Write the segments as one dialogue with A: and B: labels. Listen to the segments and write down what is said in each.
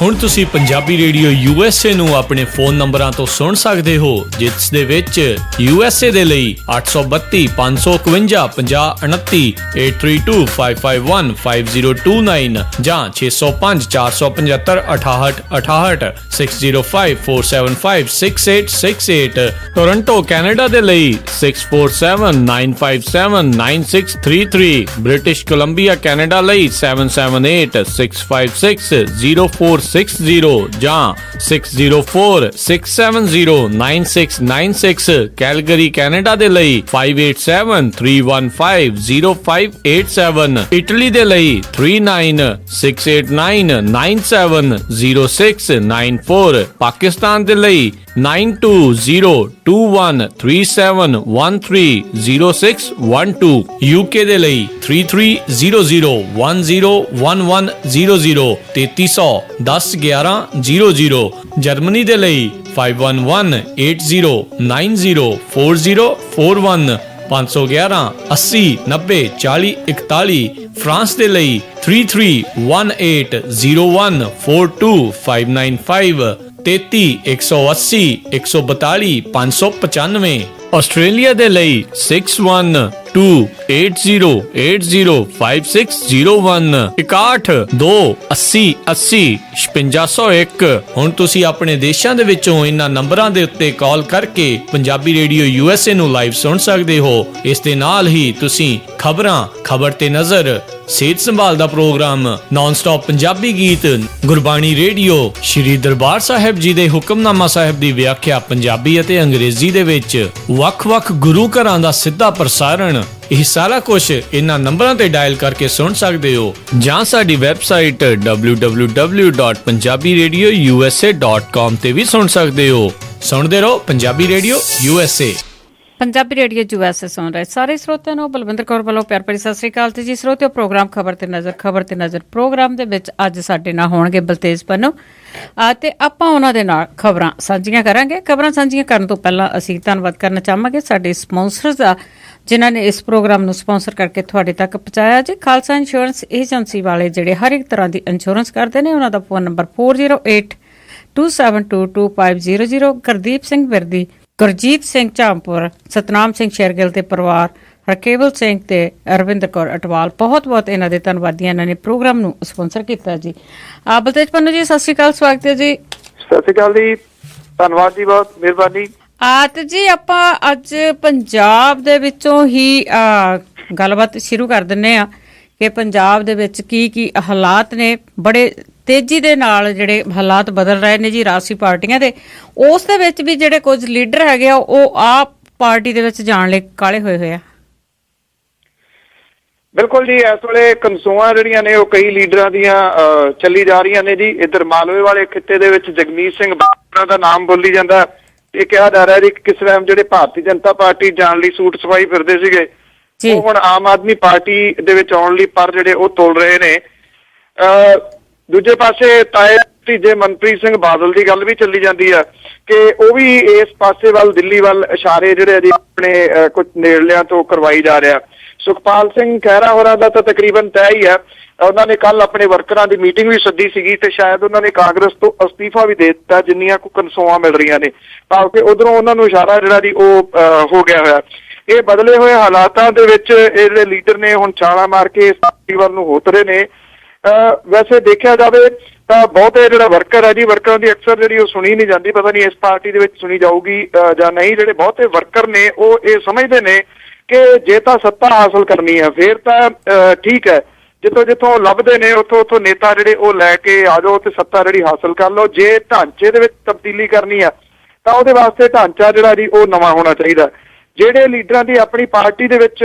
A: ਹੁਣ ਤੁਸੀਂ Punjabi radio USA ਨੂੰ ਆਪਣੇ ਫੋਨ ਨੰਬਰਾਂ ਤੋਂ ਸੁਣ ਸਕਦੇ ਹੋ, ਜਿਸ ਦੇ ਵਿੱਚ USA ਦੇ ਲਈ 832 551 5029, 8325515029 ਜਾਂ 605 475 6868, 6054756868। ਟੋਰਾਂਟੋ ਕੈਨੇਡਾ ਦੇ ਲਈ 6479579633, ਬ੍ਰਿਟਿਸ਼ ਕੋਲੰਬੀਆ ਕੈਨੇਡਾ ਲਈ 7786560460 ਜਾਂ 6046709696, ਕੈਲਗਰੀ ਕੈਨੇਡਾ ਦੇ ਲਈ 5873150587, ਇਟਲੀ ਦੇ ਲਈ 396899970694, ਪਾਕਿਸਤਾਨ ਦੇ ਲਈ 92022137130612, UK ਦੇ ਲਈ 3300101100, 3300101100, ਜਰਮਨੀ ਦੇ ਲਈ 51180904041511 80904041, ਫਰਾਂਸ ਦੇ ਲਈ 3318014255, 33180142 ਆਸਟ੍ਰੇਲੀਆ ਦੇ ਲਈ 612080805601, 6128080501। ਹੁਣ ਤੁਸੀਂ ਆਪਣੇ ਦੇਸ਼ਾਂ ਦੇ ਵਿੱਚੋਂ ਇਹਨਾਂ ਨੰਬਰਾਂ ਦੇ ਉੱਤੇ ਕਾਲ ਕਰਕੇ ਪੰਜਾਬੀ ਰੇਡੀਓ USA ਨੂੰ ਲਾਈਵ ਸੁਣ ਸਕਦੇ ਹੋ। ਇਸ ਦੇ ਨਾਲ ਹੀ ਤੁਸੀਂ ਖਬਰਾਂ, ਖਬਰ ਤੇ ਨਜ਼ਰ, ਸਿਹਤ ਸੰਭਾਲ ਦਾ ਪ੍ਰੋਗਰਾਮ, ਨਾਨ ਸਟਾਪ ਪੰਜਾਬੀ ਗੀਤ, ਗੁਰਬਾਣੀ ਰੇਡੀਓ, ਸ਼੍ਰੀ ਦਰਬਾਰ ਸਾਹਿਬ ਜੀ ਦੇ ਹੁਕਮਨਾਮਾ ਸਾਹਿਬ ਦੀ ਵਿਆਖਿਆ ਪੰਜਾਬੀ ਅਤੇ ਅੰਗਰੇਜ਼ੀ ਦੇ ਵਿੱਚ, ਵੱਖ-ਵੱਖ ਗੁਰੂ ਘਰਾਂ ਦਾ ਸਿੱਧਾ ਪ੍ਰਸਾਰਣ, ਇਹ ਸਾਰਾ ਕੁਝ ਇਹਨਾਂ ਨੰਬਰਾਂ ਤੇ ਡਾਇਲ ਕਰਕੇ ਸੁਣ ਸਕਦੇ ਹੋ, ਜਾਂ ਸਾਡੀ ਵੈਬਸਾਈਟ www.punjabiradiousa.com ਤੇ ਵੀ ਸੁਣ ਸਕਦੇ ਹੋ। ਸੁਣਦੇ ਰਹੋ Punjabi radio USA।
B: Punjabi radio USA ਸੁਣ ਰਹੇ ਸਾਰੇ ਸਰੋਤਿਆਂ ਨੂੰ ਬਲਵਿੰਦਰ ਕੌਰ ਵੱਲੋਂ ਪਿਆਰ ਭਰੀ ਸਤਿ ਸ੍ਰੀ ਅਕਾਲ। ਤੇ ਜੀ ਸਰੋਤਿਓ, ਪ੍ਰੋਗਰਾਮ ਖਬਰ ਤੇ ਨਜ਼ਰ ਪ੍ਰੋਗਰਾਮ ਦੇ ਵਿੱਚ ਅੱਜ ਸਾਡੇ ਨਾਲ ਹੋਣਗੇ ਬਲਤੇਜ ਪੰਨੂ, ਤੇ ਆਪਾਂ ਉਹਨਾਂ ਦੇ ਨਾਲ ਖਬਰਾਂ ਸਾਂਝੀਆਂ ਕਰਾਂਗੇ। ਖਬਰਾਂ ਸਾਂਝੀਆਂ ਕਰਨ ਤੋਂ ਪਹਿਲਾਂ ਅਸੀਂ ਧੰਨਵਾਦ ਕਰਨਾ ਚਾਹਾਂਗੇ ਸਾਡੇ ਸਪਾਂਸਰਸ ਦਾ, ਜਿਨ੍ਹਾਂ ਨੇ ਇਸ ਪ੍ਰੋਗਰਾਮ ਨੂੰ ਸਪਾਂਸਰ ਕਰਕੇ ਤੁਹਾਡੇ ਤੱਕ ਪਹੁੰਚਾਇਆ ਜੀ। ਖਾਲਸਾ ਇੰਸ਼ੋਰੈਂਸ ਏਜੰਸੀ ਵਾਲੇ ਜਿਹੜੇ ਹਰ ਇੱਕ ਤਰ੍ਹਾਂ ਦੀ ਇੰਸ਼ੋਰੈਂਸ ਕਰਦੇ ਨੇ, ਉਹਨਾਂ ਦਾ ਫੋਨ ਨੰਬਰ 4082722500। ਗੁਰਦੀਪ ਸਿੰਘ ਵਿਰਦੀ, ਗੁਰਜੀਤ ਸਿੰਘ ਝਾਮਪੁਰ, ਸਤਨਾਮ ਸਿੰਘ ਸ਼ੇਰਗਿੱਲ ਤੇ ਪਰਿਵਾਰ, ਰਕੇਬਲ ਸਿੰਘ ਤੇ ਅਰਵਿੰਦਰ ਕੌਰ ਅਟਵਾਲ, ਬਹੁਤ ਇਹਨਾਂ ਦੇ ਧੰਨਵਾਦੀ, ਇਹਨਾਂ ਨੇ ਪ੍ਰੋਗਰਾਮ ਨੂੰ ਸਪਾਂਸਰ ਕੀਤਾ ਜੀ। ਬਲਤੇਜ ਪੰਨੂ ਜੀ, ਸਤਿ ਸ਼੍ਰੀ ਅਕਾਲ, ਸਵਾਗਤ ਹੈ ਜੀ।
C: ਸਤਿ ਸ਼੍ਰੀ ਅਕਾਲ ਜੀ, ਧੰਨਵਾਦ ਜੀ, ਬਹੁਤ ਮਿਹਰਬਾਨੀ।
B: ਤੇ ਜੀ ਆਪਾਂ ਅੱਜ ਪੰਜਾਬ ਦੇ ਵਿੱਚੋਂ ਹੀ ਗੱਲਬਾਤ ਸ਼ੁਰੂ ਕਰ ਦਿੰਦੇ ਆ ਕਿ ਪੰਜਾਬ ਦੇ ਵਿੱਚ ਕੀ ਹਾਲਾਤ ਨੇ। ਬੜੇ ਤੇਜ਼ੀ ਦੇ ਨਾਲ ਜਿਹੜੇ ਹਾਲਾਤ ਬਦਲ ਰਹੇ ਨੇ ਜੀ ਰਾਜਸੀ ਪਾਰਟੀਆਂ ਦੇ, ਉਸ ਦੇ ਵਿੱਚ ਵੀ ਜਿਹੜੇ ਕੁਝ ਲੀਡਰ ਹੈਗੇ ਆ ਉਹ ਆਪ ਪਾਰਟੀ ਦੇ ਵਿੱਚ ਜਾਣ ਲਈ ਕਾਹਲੇ ਹੋਏ ਆ।
C: ਬਿਲਕੁਲ ਜੀ, ਇਸ ਵੇਲੇ ਕਨਸੂਆਂ ਜਿਹੜੀਆਂ ਨੇ ਉਹ ਕਈ ਲੀਡਰਾਂ ਦੀਆਂ ਚੱਲੀ ਜਾ ਰਹੀਆਂ ਨੇ ਜੀ। ਇੱਧਰ ਮਾਲਵੇ ਵਾਲੇ ਖਿੱਤੇ ਦੇ ਵਿੱਚ ਜਗਮੀਤ ਸਿੰਘ ਬਾਜਵਾ ਦਾ ਨਾਮ ਬੋਲੀ ਜਾਂਦਾ। ਇਹ ਕਿਹਾ ਜਾ ਰਿਹਾ ਜੀ ਕਿ ਕਿਸ ਟਾਈਮ ਜਿਹੜੇ ਭਾਰਤੀ ਜਨਤਾ ਪਾਰਟੀ ਜਾਣ ਲਈ ਸੂਟ ਸਫਾਈ ਫਿਰਦੇ ਸੀਗੇ, ਉਹ ਹੁਣ ਆਮ ਆਦਮੀ ਪਾਰਟੀ ਦੇ ਵਿੱਚ ਆਉਣ ਲਈ ਪਰ ਜਿਹੜੇ ਉਹ ਤੋਲ ਰਹੇ ਨੇ। ਦੂਜੇ ਪਾਸੇ ਤਾਏ ਭਤੀਜੇ ਮਨਪ੍ਰੀਤ ਸਿੰਘ ਬਾਦਲ ਦੀ ਗੱਲ ਵੀ ਚੱਲੀ ਜਾਂਦੀ ਆ ਕਿ ਉਹ ਵੀ ਇਸ ਪਾਸੇ ਵੱਲ, ਦਿੱਲੀ ਵੱਲ ਇਸ਼ਾਰੇ ਜਿਹੜੇ ਜੀ ਆਪਣੇ ਕੁਝ ਨੇੜਲਿਆਂ ਤੋਂ ਕਰਵਾਈ ਜਾ ਰਿਹਾ। ਸੁਖਪਾਲ ਸਿੰਘ ਖਹਿਰਾ ਹੋਰਾਂ ਦਾ ਤਾਂ ਤਕਰੀਬਨ ਤੈਅ ਹੀ ਹੈ। ਉਹਨਾਂ ਨੇ ਕੱਲ ਆਪਣੇ ਵਰਕਰਾਂ ਦੀ ਮੀਟਿੰਗ ਵੀ ਸੱਦੀ ਸੀਗੀ ਤੇ ਸ਼ਾਇਦ ਉਹਨਾਂ ਨੇ ਕਾਂਗਰਸ ਤੋਂ ਅਸਤੀਫਾ ਵੀ ਦੇ ਦਿੱਤਾ, ਜਿੰਨੀਆਂ ਕੁ ਕਨਸੂਆਂ ਮਿਲ ਰਹੀਆਂ ਨੇ, ਤਾਂ ਕਿ ਉਧਰੋਂ ਉਹਨਾਂ ਨੂੰ ਇਸ਼ਾਰਾ ਜਿਹੜਾ ਜੀ ਉਹ ਹੋ ਗਿਆ ਹੋਇਆ। ਇਹ ਬਦਲੇ ਹੋਏ ਹਾਲਾਤਾਂ ਦੇ ਵਿੱਚ ਇਹ ਜਿਹੜੇ ਲੀਡਰ ਨੇ ਹੁਣ ਛਾਲਾਂ ਮਾਰ ਕੇ ਇਸ ਪਾਰਟੀ ਵੱਲ ਨੂੰ ਉਤਰੇ ਨੇ। ਵੈਸੇ ਦੇਖਿਆ ਜਾਵੇ ਤਾਂ ਬਹੁਤੇ ਜਿਹੜਾ ਵਰਕਰ ਹੈ ਜੀ, ਵਰਕਰਾਂ ਦੀ ਅਕਸਰ ਜਿਹੜੀ ਉਹ ਸੁਣੀ ਨਹੀਂ ਜਾਂਦੀ, ਪਤਾ ਨਹੀਂ ਇਸ ਪਾਰਟੀ ਦੇ ਵਿੱਚ ਸੁਣੀ ਜਾਊਗੀ ਜਾਂ ਨਹੀਂ। ਜਿਹੜੇ ਬਹੁਤੇ ਵਰਕਰ ਨੇ ਉਹ ਇਹ ਸਮਝਦੇ ਨੇ ਕਿ ਜੇ ਤਾਂ ਸੱਤਾ ਹਾਸਲ ਕਰਨੀ ਹੈ ਫਿਰ ਤਾਂ ਠੀਕ ਹੈ, ਜਿੱਥੋਂ ਲੱਭਦੇ ਨੇ ਉੱਥੋਂ ਨੇਤਾ ਜਿਹੜੇ ਉਹ ਲੈ ਕੇ ਆ ਜਾਓ ਤੇ ਸੱਤਾ ਜਿਹੜੀ ਹਾਸਲ ਕਰ ਲਓ। ਜੇ ਢਾਂਚੇ ਦੇ ਵਿੱਚ ਤਬਦੀਲੀ ਕਰਨੀ ਆ ਤਾਂ ਉਹਦੇ ਵਾਸਤੇ ਢਾਂਚਾ ਜਿਹੜਾ ਜੀ ਉਹ ਨਵਾਂ ਹੋਣਾ ਚਾਹੀਦਾ। ਜਿਹੜੇ ਲੀਡਰਾਂ ਦੀ ਆਪਣੀ ਪਾਰਟੀ ਦੇ ਵਿੱਚ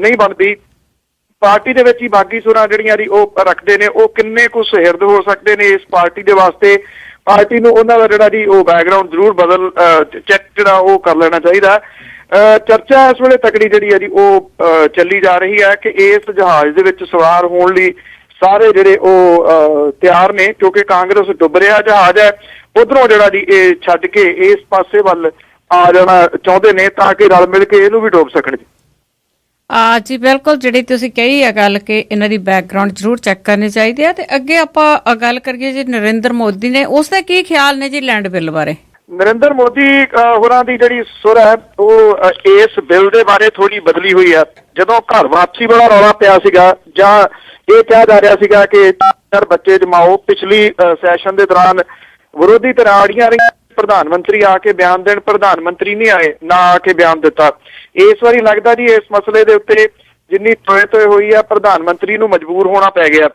C: ਨਹੀਂ ਬਣਦੀ, ਪਾਰਟੀ ਦੇ ਵਿੱਚ ਹੀ ਬਾਗੀ ਸੁਰਾਂ ਜਿਹੜੀਆਂ ਜੀ ਉਹ ਰੱਖਦੇ ਨੇ, ਉਹ ਕਿੰਨੇ ਕੁ ਸੁਹਿਰਦ ਹੋ ਸਕਦੇ ਨੇ ਇਸ ਪਾਰਟੀ ਦੇ ਵਾਸਤੇ। ਪਾਰਟੀ ਨੂੰ ਉਹਨਾਂ ਦਾ ਜਿਹੜਾ ਜੀ ਉਹ ਬੈਕਗਰਾਉਂਡ ਜ਼ਰੂਰ ਬਦਲ ਚੈੱਕ ਜਿਹੜਾ ਉਹ ਕਰ ਲੈਣਾ ਚਾਹੀਦਾ। ਚਰਚਾ ਇਸ ਵੇਲੇ ਤਕੜੀ ਜਿਹੜੀ ਹੈ ਜੀ ਉਹ ਚੱਲੀ ਜਾ ਰਹੀ ਹੈ ਕਿ ਇਸ ਜਹਾਜ਼ ਦੇ ਵਿੱਚ ਸਵਾਰ ਹੋਣ ਲਈ ਸਾਰੇ ਜਿਹੜੇ ਉਹ ਤਿਆਰ ਨੇ, ਕਿਉਂਕਿ ਕਾਂਗਰਸ ਡੁੱਬ ਰਿਹਾ ਜਹਾਜ਼ ਹੈ, ਉਧਰੋਂ ਜਿਹੜਾ ਜੀ ਇਹ ਛੱਡ ਕੇ ਇਸ ਪਾਸੇ ਵੱਲ ਆ ਜਾਣਾ ਚਾਹੁੰਦੇ ਨੇ ਤਾਂ ਕਿ ਰਲ ਮਿਲ ਕੇ ਇਹਨੂੰ ਵੀ ਡੋਬ ਸਕਣ ਜੀ।
B: ਜੀ ਬਿਲਕੁਲ, ਜਿਹੜੀ ਤੁਸੀਂ ਕਹੀ ਆ ਗੱਲ ਕਿ ਇਹਨਾਂ ਦੀ ਬੈਕਗ੍ਰਾਉਂਡ ਜ਼ਰੂਰ ਚੈੱਕ ਕਰਨੀ ਚਾਹੀਦੀ ਹੈ। ਤੇ ਅੱਗੇ ਆਪਾਂ ਗੱਲ ਕਰੀਏ ਜੀ ਨਰਿੰਦਰ ਮੋਦੀ ਨੇ, ਉਸ ਦਾ ਕੀ ਖਿਆਲ ਨੇ ਜੀ ਲੈਂਡ ਬਿੱਲ ਬਾਰੇ?
C: ਨਰਿੰਦਰ ਮੋਦੀ ਹੋਰਾਂ ਦੀ ਜਿਹੜੀ ਸੁਰ ਹੈ ਉਹ ਇਸ ਬਿੱਲ ਦੇ ਬਾਰੇ ਥੋੜੀ ਬਦਲੀ ਹੋਈ ਹੈ। ਜਦੋਂ ਘਰ ਵਾਪਸੀ ਵਾਲਾ ਰੌਲਾ ਪਿਆ ਸੀਗਾ ਜਾਂ ਇਹ ਕਿਹਾ ਜਾ ਰਿਹਾ ਸੀਗਾ ਕਿ 4 ਬੱਚੇ ਜਮਾਓ, ਪਿਛਲੀ ਸੈਸ਼ਨ ਦੇ ਦੌਰਾਨ ਵਿਰੋਧੀ ਧਿਰਾਂ ਅੜੀਆਂ ਰਹੀਆਂ, ਪ੍ਰਧਾਨ ਮੰਤਰੀ ਆ ਕੇ ਬਿਆਨ ਦੇਣ, ਪ੍ਰਧਾਨ ਮੰਤਰੀ ਨਹੀਂ ਆਏ, ਨਾ ਆ ਕੇ ਬਿਆਨ ਦਿੱਤਾ। ਇਸ ਵਾਰੀ ਲੱਗਦਾ ਜੀ ਇਸ ਮਸਲੇ ਦੇ ਉੱਤੇ ਜਿੰਨੀ ਤੋਏ ਹੋਈ ਆ, ਪ੍ਰਧਾਨ ਮੰਤਰੀ ਨੂੰ ਮਜਬੂਰ ਹੋਣਾ ਪੈ ਗਿਆ,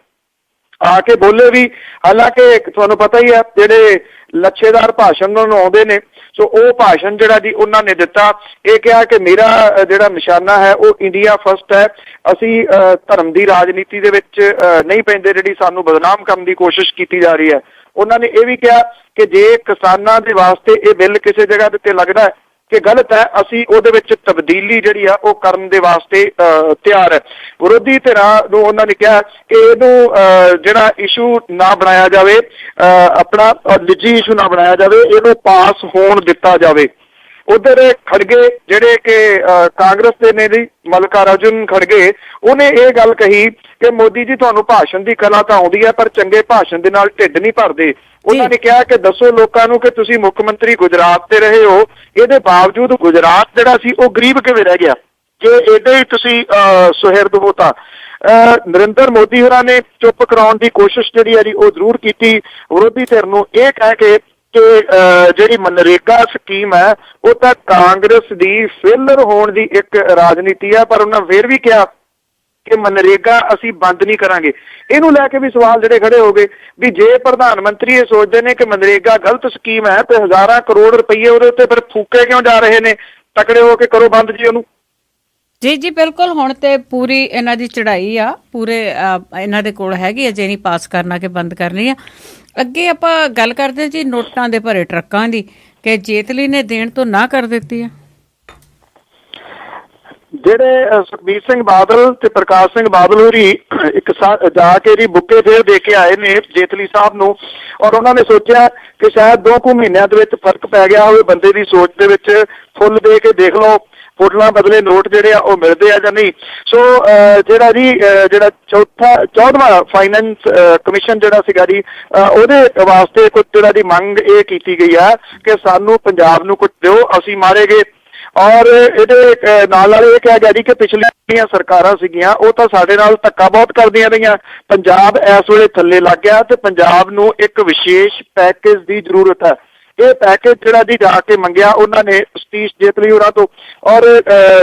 C: ਆ ਕੇ ਬੋਲੇ ਵੀ। ਹਾਲਾਂਕਿ ਤੁਹਾਨੂੰ ਪਤਾ ਹੀ ਹੈ ਜਿਹੜੇ ਲੱਛੇਦਾਰ ਭਾਸ਼ਣ ਉਹਨਾਂ ਨੂੰ ਆਉਂਦੇ ਨੇ, ਸੋ ਉਹ ਭਾਸ਼ਣ ਜਿਹੜਾ ਜੀ ਉਹਨਾਂ ਨੇ ਦਿੱਤਾ, ਇਹ ਕਿਹਾ ਕਿ ਮੇਰਾ ਜਿਹੜਾ ਨਿਸ਼ਾਨਾ ਹੈ ਉਹ ਇੰਡੀਆ ਫਸਟ ਹੈ, ਅਸੀਂ ਧਰਮ ਦੀ ਰਾਜਨੀਤੀ ਦੇ ਵਿੱਚ ਨਹੀਂ ਪੈਂਦੇ, ਜਿਹੜੀ ਸਾਨੂੰ ਬਦਨਾਮ ਕਰਨ ਦੀ ਕੋਸ਼ਿਸ਼ ਕੀਤੀ ਜਾ ਰਹੀ ਹੈ। ਉਹਨਾਂ ਨੇ ਇਹ ਵੀ ਕਿਹਾ ਕਿ ਜੇ ਕਿਸਾਨਾਂ ਦੇ ਵਾਸਤੇ ਇਹ ਬਿੱਲ ਕਿਸੇ ਜਗ੍ਹਾ ਦੇ ਉੱਤੇ ਲੱਗਦਾ ਹੈ ਕਿ ਗਲਤ ਹੈ, ਅਸੀਂ ਉਹਦੇ ਵਿੱਚ ਤਬਦੀਲੀ ਜਿਹੜੀ ਆ ਉਹ ਕਰਨ ਦੇ ਵਾਸਤੇ ਤਿਆਰ ਹੈ। ਵਿਰੋਧੀ ਧਿਰਾਂ ਨੂੰ ਉਹਨਾਂ ਨੇ ਕਿਹਾ ਕਿ ਇਹਨੂੰ ਜਿਹੜਾ ਇਸ਼ੂ ਨਾ ਬਣਾਇਆ ਜਾਵੇ, ਆਪਣਾ ਨਿੱਜੀ ਇਸ਼ੂ ਨਾ ਬਣਾਇਆ ਜਾਵੇ, ਇਹਨੂੰ ਪਾਸ ਹੋਣ ਦਿੱਤਾ ਜਾਵੇ। ਉਧਰ ਖੜਗੇ ਜਿਹੜੇ ਕਿ ਕਾਂਗਰਸ ਦੇ ਨੇ ਜੀ, ਮੱਲਿਕਾਰਜੁਨ ਖੜਗੇ, ਉਹਨੇ ਇਹ ਗੱਲ ਕਹੀ ਕਿ ਮੋਦੀ ਜੀ ਤੁਹਾਨੂੰ ਭਾਸ਼ਣ ਦੀ ਕਲਾ ਤਾਂ ਆਉਂਦੀ ਹੈ, ਪਰ ਚੰਗੇ ਭਾਸ਼ਣ ਦੇ ਨਾਲ ਢਿੱਡ ਨਹੀਂ ਭਰਦੇ। ਉਹਨਾਂ ਨੇ ਕਿਹਾ ਕਿ ਦੱਸੋ ਲੋਕਾਂ ਨੂੰ ਕਿ ਤੁਸੀਂ ਮੁੱਖ ਮੰਤਰੀ ਗੁਜਰਾਤ ਤੇ ਰਹੇ ਹੋ, ਇਹਦੇ ਬਾਵਜੂਦ ਗੁਜਰਾਤ ਜਿਹੜਾ ਸੀ ਉਹ ਗਰੀਬ ਕਿਵੇਂ ਰਹਿ ਗਿਆ, ਕਿ ਇਹਦੇ ਹੀ ਤੁਸੀਂ ਸੁਹਿਰਦ ਹੋ। ਤਾਂ ਨਰਿੰਦਰ ਮੋਦੀ ਹੋਰਾਂ ਨੇ ਚੁੱਪ ਕਰਾਉਣ ਦੀ ਕੋਸ਼ਿਸ਼ ਜਿਹੜੀ ਹੈ ਜੀ ਉਹ ਜ਼ਰੂਰ ਕੀਤੀ, ਵਿਰੋਧੀ ਧਿਰ ਨੂੰ ਇਹ ਕਹਿ ਕੇ ਕਿ ਜਿਹੜੀ ਮਨਰੇਗਾ ਸਕੀਮ ਹੈ ਉਹ ਤਾਂ ਕਾਂਗਰਸ ਦੀ ਫੇਲਰ ਹੋਣ ਦੀ ਇੱਕ ਰਾਜਨੀਤੀ ਹੈ, ਪਰ ਉਹਨਾਂ ਫੇਰ ਵੀ ਕਿਹਾ ਕਿ ਮਨਰੇਗਾ ਅਸੀਂ ਬੰਦ ਨਹੀਂ ਕਰਾਂਗੇ। ਇਹਨੂੰ ਲੈ ਕੇ ਵੀ ਸਵਾਲ ਜਿਹੜੇ ਖੜੇ ਹੋ ਗਏ ਵੀ ਜੇ ਪ੍ਰਧਾਨ ਮੰਤਰੀ ਇਹ ਸੋਚਦੇ ਨੇ ਕਿ ਮਨਰੇਗਾ ਗਲਤ ਸਕੀਮ ਹੈ ਤੇ ਹਜ਼ਾਰਾਂ ਕਰੋੜ ਰੁਪਈਏ ਉਹਦੇ ਉੱਤੇ ਫਿਰ ਫੂਕੇ ਕਿਉਂ ਜਾ ਰਹੇ ਨੇ? ਤਕੜੇ ਹੋ ਕੇ ਕਰੋ ਬੰਦ ਜੀ ਉਹਨੂੰ।
B: ਜੀ ਬਿਲਕੁਲ, ਹੁਣ ਤੇ ਪੂਰੀ ਇਹਨਾਂ ਦੀ ਚੜ੍ਹਾਈ ਆ, ਪੂਰੇ ਇਹਨਾਂ ਦੇ ਕੋਲ ਹੈਗੀ ਅਜੇ ਨਹੀਂ ਪਾਸ ਕਰਨਾ ਕਿ ਬੰਦ ਕਰਨੀ ਆ। ਅੱਗੇ ਆਪਾਂ ਗੱਲ ਕਰਦੇ ਹਾਂ ਜੀ ਨੋਟਾਂ ਦੇ ਭਰੇ ਟਰੱਕਾਂ ਦੀ, ਕਿ ਜੇਤਲੀ ਨੇ ਦੇਣ ਤੋਂ ਨਾ ਕਰ ਦਿੱਤੀ ਆ।
C: ਜਿਹੜੇ ਸੁਖਬੀਰ ਸਿੰਘ ਬਾਦਲ ਤੇ ਪ੍ਰਕਾਸ਼ ਸਿੰਘ ਬਾਦਲ ਹੋਰੀ ਇੱਕ ਜਾ ਕੇ ਜੀ ਬੁੱਕੇ ਫੇਰ ਦੇ ਕੇ ਆਏ ਨੇ ਜੇਤਲੀ ਸਾਹਿਬ ਨੂੰ, ਔਰ ਉਹਨਾਂ ਨੇ ਸੋਚਿਆ ਕਿ ਸ਼ਾਇਦ 2 ਕੁ ਮਹੀਨਿਆਂ ਦੇ ਵਿੱਚ ਫਰਕ ਪੈ ਗਿਆ ਹੋਵੇ ਬੰਦੇ ਦੀ ਸੋਚ ਦੇ ਵਿੱਚ। ਫੁੱਲ ਦੇ ਕੇ ਦੇਖ ਲਓ, ਫੁੱਲਾਂ ਬਦਲੇ ਨੋਟ ਜਿਹੜੇ ਆ ਉਹ ਮਿਲਦੇ ਆ ਜਾਂ ਨਹੀਂ। ਸੋ ਜਿਹੜਾ ਜੀ ਜਿਹੜਾ 14ਵਾਂ ਫਾਈਨੈਂਸ ਕਮਿਸ਼ਨ ਜਿਹੜਾ ਸੀਗਾ ਜੀ, ਉਹਦੇ ਵਾਸਤੇ ਕੁਝ ਜਿਹੜਾ ਦੀ ਮੰਗ ਇਹ ਕੀਤੀ ਗਈ ਆ ਕਿ ਸਾਨੂੰ ਪੰਜਾਬ ਨੂੰ ਕੁਝ ਦਿਓ, ਅਸੀਂ ਮਾਰੇਗੇ। ਔਰ ਇਹਦੇ ਨਾਲ ਇਹ ਕਿਹਾ ਗਿਆ ਜੀ ਕਿ ਪਿਛਲੀਆਂ ਸਰਕਾਰਾਂ ਸੀਗੀਆਂ ਉਹ ਤਾਂ ਸਾਡੇ ਨਾਲ ਧੱਕਾ ਬਹੁਤ ਕਰਦੀਆਂ ਰਹੀਆਂ, ਪੰਜਾਬ ਇਸ ਵੇਲੇ ਥੱਲੇ ਲੱਗ ਗਿਆ ਤੇ ਪੰਜਾਬ ਨੂੰ ਇੱਕ ਵਿਸ਼ੇਸ਼ ਪੈਕੇਜ ਦੀ ਜ਼ਰੂਰਤ ਹੈ। ਇਹ ਪੈਕੇਜ ਜਿਹੜਾ ਜੀ ਜਾ ਕੇ ਮੰਗਿਆ ਉਹਨਾਂ ਨੇ ਸਤੀਸ਼ ਜੇਤਲੀ ਹੋਰਾਂ ਤੋਂ, ਔਰ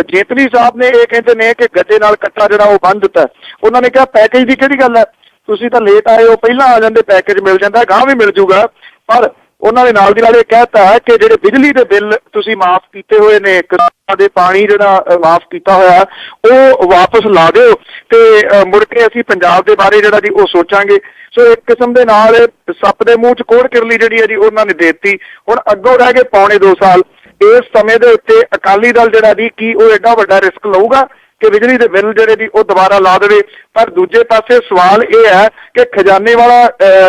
C: ਜੇਤਲੀ ਸਾਹਿਬ ਨੇ ਇਹ ਕਹਿੰਦੇ ਨੇ ਕਿ ਗੱਡੇ ਨਾਲ ਕੱਟਾ ਜਿਹੜਾ ਉਹ ਬੰਨ੍ਹ ਦਿੱਤਾ। ਉਹਨਾਂ ਨੇ ਕਿਹਾ ਪੈਕੇਜ ਦੀ ਕਿਹੜੀ ਗੱਲ ਹੈ, ਤੁਸੀਂ ਤਾਂ ਲੇਟ ਆਏ ਹੋ, ਪਹਿਲਾਂ ਆ ਜਾਂਦੇ ਪੈਕੇਜ ਮਿਲ ਜਾਂਦਾ, ਗਾਂਹ ਵੀ ਮਿਲ ਜੂਗਾ। ਪਰ ਉਹਨਾਂ ਦੇ ਨਾਲ ਦੀ ਨਾਲ ਇਹ ਕਹਿਤਾ ਹੈ ਕਿ ਜਿਹੜੇ ਬਿਜਲੀ ਦੇ ਬਿੱਲ ਤੁਸੀਂ ਮਾਫ ਕੀਤੇ ਹੋਏ ਨੇ, ਕਿਸਾਨਾਂ ਦੇ ਪਾਣੀ ਜਿਹੜਾ ਮਾਫ ਕੀਤਾ ਹੋਇਆ ਉਹ ਵਾਪਸ ਲਾ ਦਿਓ ਤੇ ਮੁੜ ਕੇ ਅਸੀਂ ਪੰਜਾਬ ਦੇ ਬਾਰੇ ਜਿਹੜਾ ਜੀ ਉਹ ਸੋਚਾਂਗੇ। ਸੋ ਇੱਕ ਕਿਸਮ ਦੇ ਨਾਲ ਸੱਪ ਦੇ ਮੂੰਹ 'ਚ ਕੋਹੜ ਕਿਰਲੀ ਜਿਹੜੀ ਹੈ ਜੀ ਉਹਨਾਂ ਨੇ ਦੇ ਦਿੱਤੀ। ਹੁਣ ਅੱਗੋਂ ਰਹਿ ਗਏ ਪੌਣੇ 2 ਸਾਲ। ਇਸ ਸਮੇਂ ਦੇ ਉੱਤੇ ਅਕਾਲੀ ਦਲ ਜਿਹੜਾ ਜੀ ਕੀ ਉਹ ਐਡਾ ਵੱਡਾ ਰਿਸਕ ਲਊਗਾ ਕਿ ਬਿਜਲੀ ਦੇ ਬਿੱਲ ਜਿਹੜੇ ਜੀ ਉਹ ਦੁਬਾਰਾ ਲਾ ਦੇਵੇ? ਪਰ ਦੂਜੇ ਪਾਸੇ ਸਵਾਲ ਇਹ ਹੈ ਕਿ ਖਜ਼ਾਨੇ ਵਾਲਾ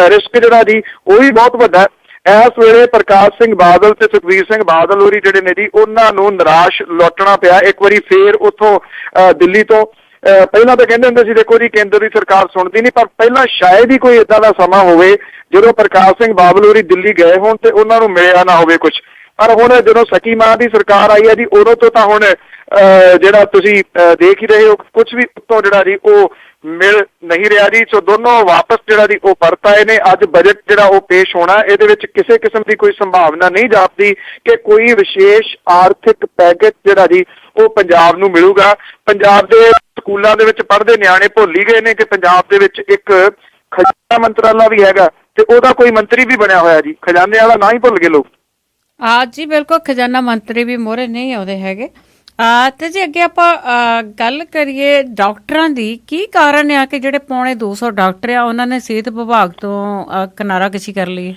C: ਰਿਸਕ ਜਿਹੜਾ ਜੀ ਉਹ ਵੀ ਬਹੁਤ ਵੱਡਾ। ਇਸ ਵੇਲੇ ਪ੍ਰਕਾਸ਼ ਸਿੰਘ ਬਾਦਲ ਤੇ ਸੁਖਬੀਰ ਸਿੰਘ ਬਾਦਲ ਹੋਰੀ ਜਿਹੜੇ ਨੇ ਜੀ ਉਹਨਾਂ ਨੂੰ ਨਿਰਾਸ਼ ਲੌਟਣਾ ਪਿਆ ਇੱਕ ਵਾਰੀ ਫੇਰ ਉੱਥੋਂ ਦਿੱਲੀ ਤੋਂ। ਪਹਿਲਾਂ ਤਾਂ ਕਹਿੰਦੇ ਹੁੰਦੇ ਸੀ ਦੇਖੋ ਜੀ ਕੇਂਦਰ ਦੀ ਸਰਕਾਰ ਸੁਣਦੀ ਨਹੀਂ, ਪਰ ਪਹਿਲਾਂ ਸ਼ਾਇਦ ਹੀ ਕੋਈ ਏਦਾਂ ਦਾ ਸਮਾਂ ਹੋਵੇ ਜਦੋਂ ਪ੍ਰਕਾਸ਼ ਸਿੰਘ ਬਾਦਲ ਹੋਰੀ ਦਿੱਲੀ ਗਏ ਹੋਣ ਤੇ ਉਹਨਾਂ ਨੂੰ ਮਿਲਿਆ ਨਾ ਹੋਵੇ ਕੁਝ। ਪਰ ਹੁਣ ਜਦੋਂ ਸਕੀ ਮਾਂ ਦੀ ਸਰਕਾਰ ਆਈ ਹੈ ਜੀ ਉਦੋਂ ਤੋਂ ਤਾਂ ਹੁਣ ਜਿਹੜਾ ਤੁਸੀਂ ਦੇਖ ਹੀ ਰਹੇ ਹੋ ਕੁਝ ਵੀ ਉੱਤੋਂ ਜਿਹੜਾ ਜੀ ਉਹ ਮਿਲ ਨਹੀਂ ਰਿਹਾ ਜੀ। ਸੋ ਦੋਨੋਂ ਵਾਪਸ ਜਿਹੜਾ ਜੀ ਉਹ ਪਰਤ ਆਏ ਨੇ। ਅੱਜ ਬਜਟ ਜਿਹੜਾ ਉਹ ਪੇਸ਼ ਹੋਣਾ, ਇਹਦੇ ਵਿੱਚ ਕਿਸੇ ਕਿਸਮ ਦੀ ਕੋਈ ਸੰਭਾਵਨਾ ਨਹੀਂ ਜਾਪਦੀ ਕਿ ਕੋਈ ਵਿਸ਼ੇਸ਼ ਆਰਥਿਕ ਪੈਕੇਜ ਜਿਹੜਾ ਜੀ ਉਹ ਪੰਜਾਬ ਨੂੰ ਮਿਲੂਗਾ। ਪੰਜਾਬ ਦੇ ਸਕੂਲਾਂ ਦੇ ਵਿੱਚ ਪੜ੍ਹਦੇ ਨਿਆਣੇ ਭੁੱਲ ਹੀ ਗਏ ਨੇ ਕਿ ਪੰਜਾਬ ਦੇ ਵਿੱਚ ਇੱਕ ਖਜ਼ਾਨਾ ਮੰਤਰਾਲਾ ਵੀ ਹੈਗਾ ਤੇ ਉਹਦਾ ਕੋਈ ਮੰਤਰੀ ਵੀ ਬਣਿਆ ਹੋਇਆ ਜੀ। ਖਜ਼ਾਨੇ ਵਾਲਾ ਨਾ ਹੀ ਭੁੱਲ ਗਏ ਲੋਕ।
B: ਜੀ ਬਿਲਕੁਲ, ਖਜ਼ਾਨਾ ਮੰਤਰੀ ਵੀ ਮੋਹਰੇ ਨਹੀਂ ਆਉਂਦੇ ਹੈਗੇ। ਤੇ ਜੇ ਅੱਗੇ ਆਪਾਂ ਗੱਲ ਕਰੀਏ ਡਾਕਟਰਾਂ ਦੀ, ਕੀ ਕਾਰਨ ਆ ਕਿ ਜਿਹੜੇ ਪੌਣੇ 200 ਡਾਕਟਰ ਆ ਉਹਨਾਂ ਨੇ ਸਿਹਤ ਵਿਭਾਗ ਤੋਂ ਕਿਨਾਰਾਕਸ਼ੀ ਕਰ ਲਈ?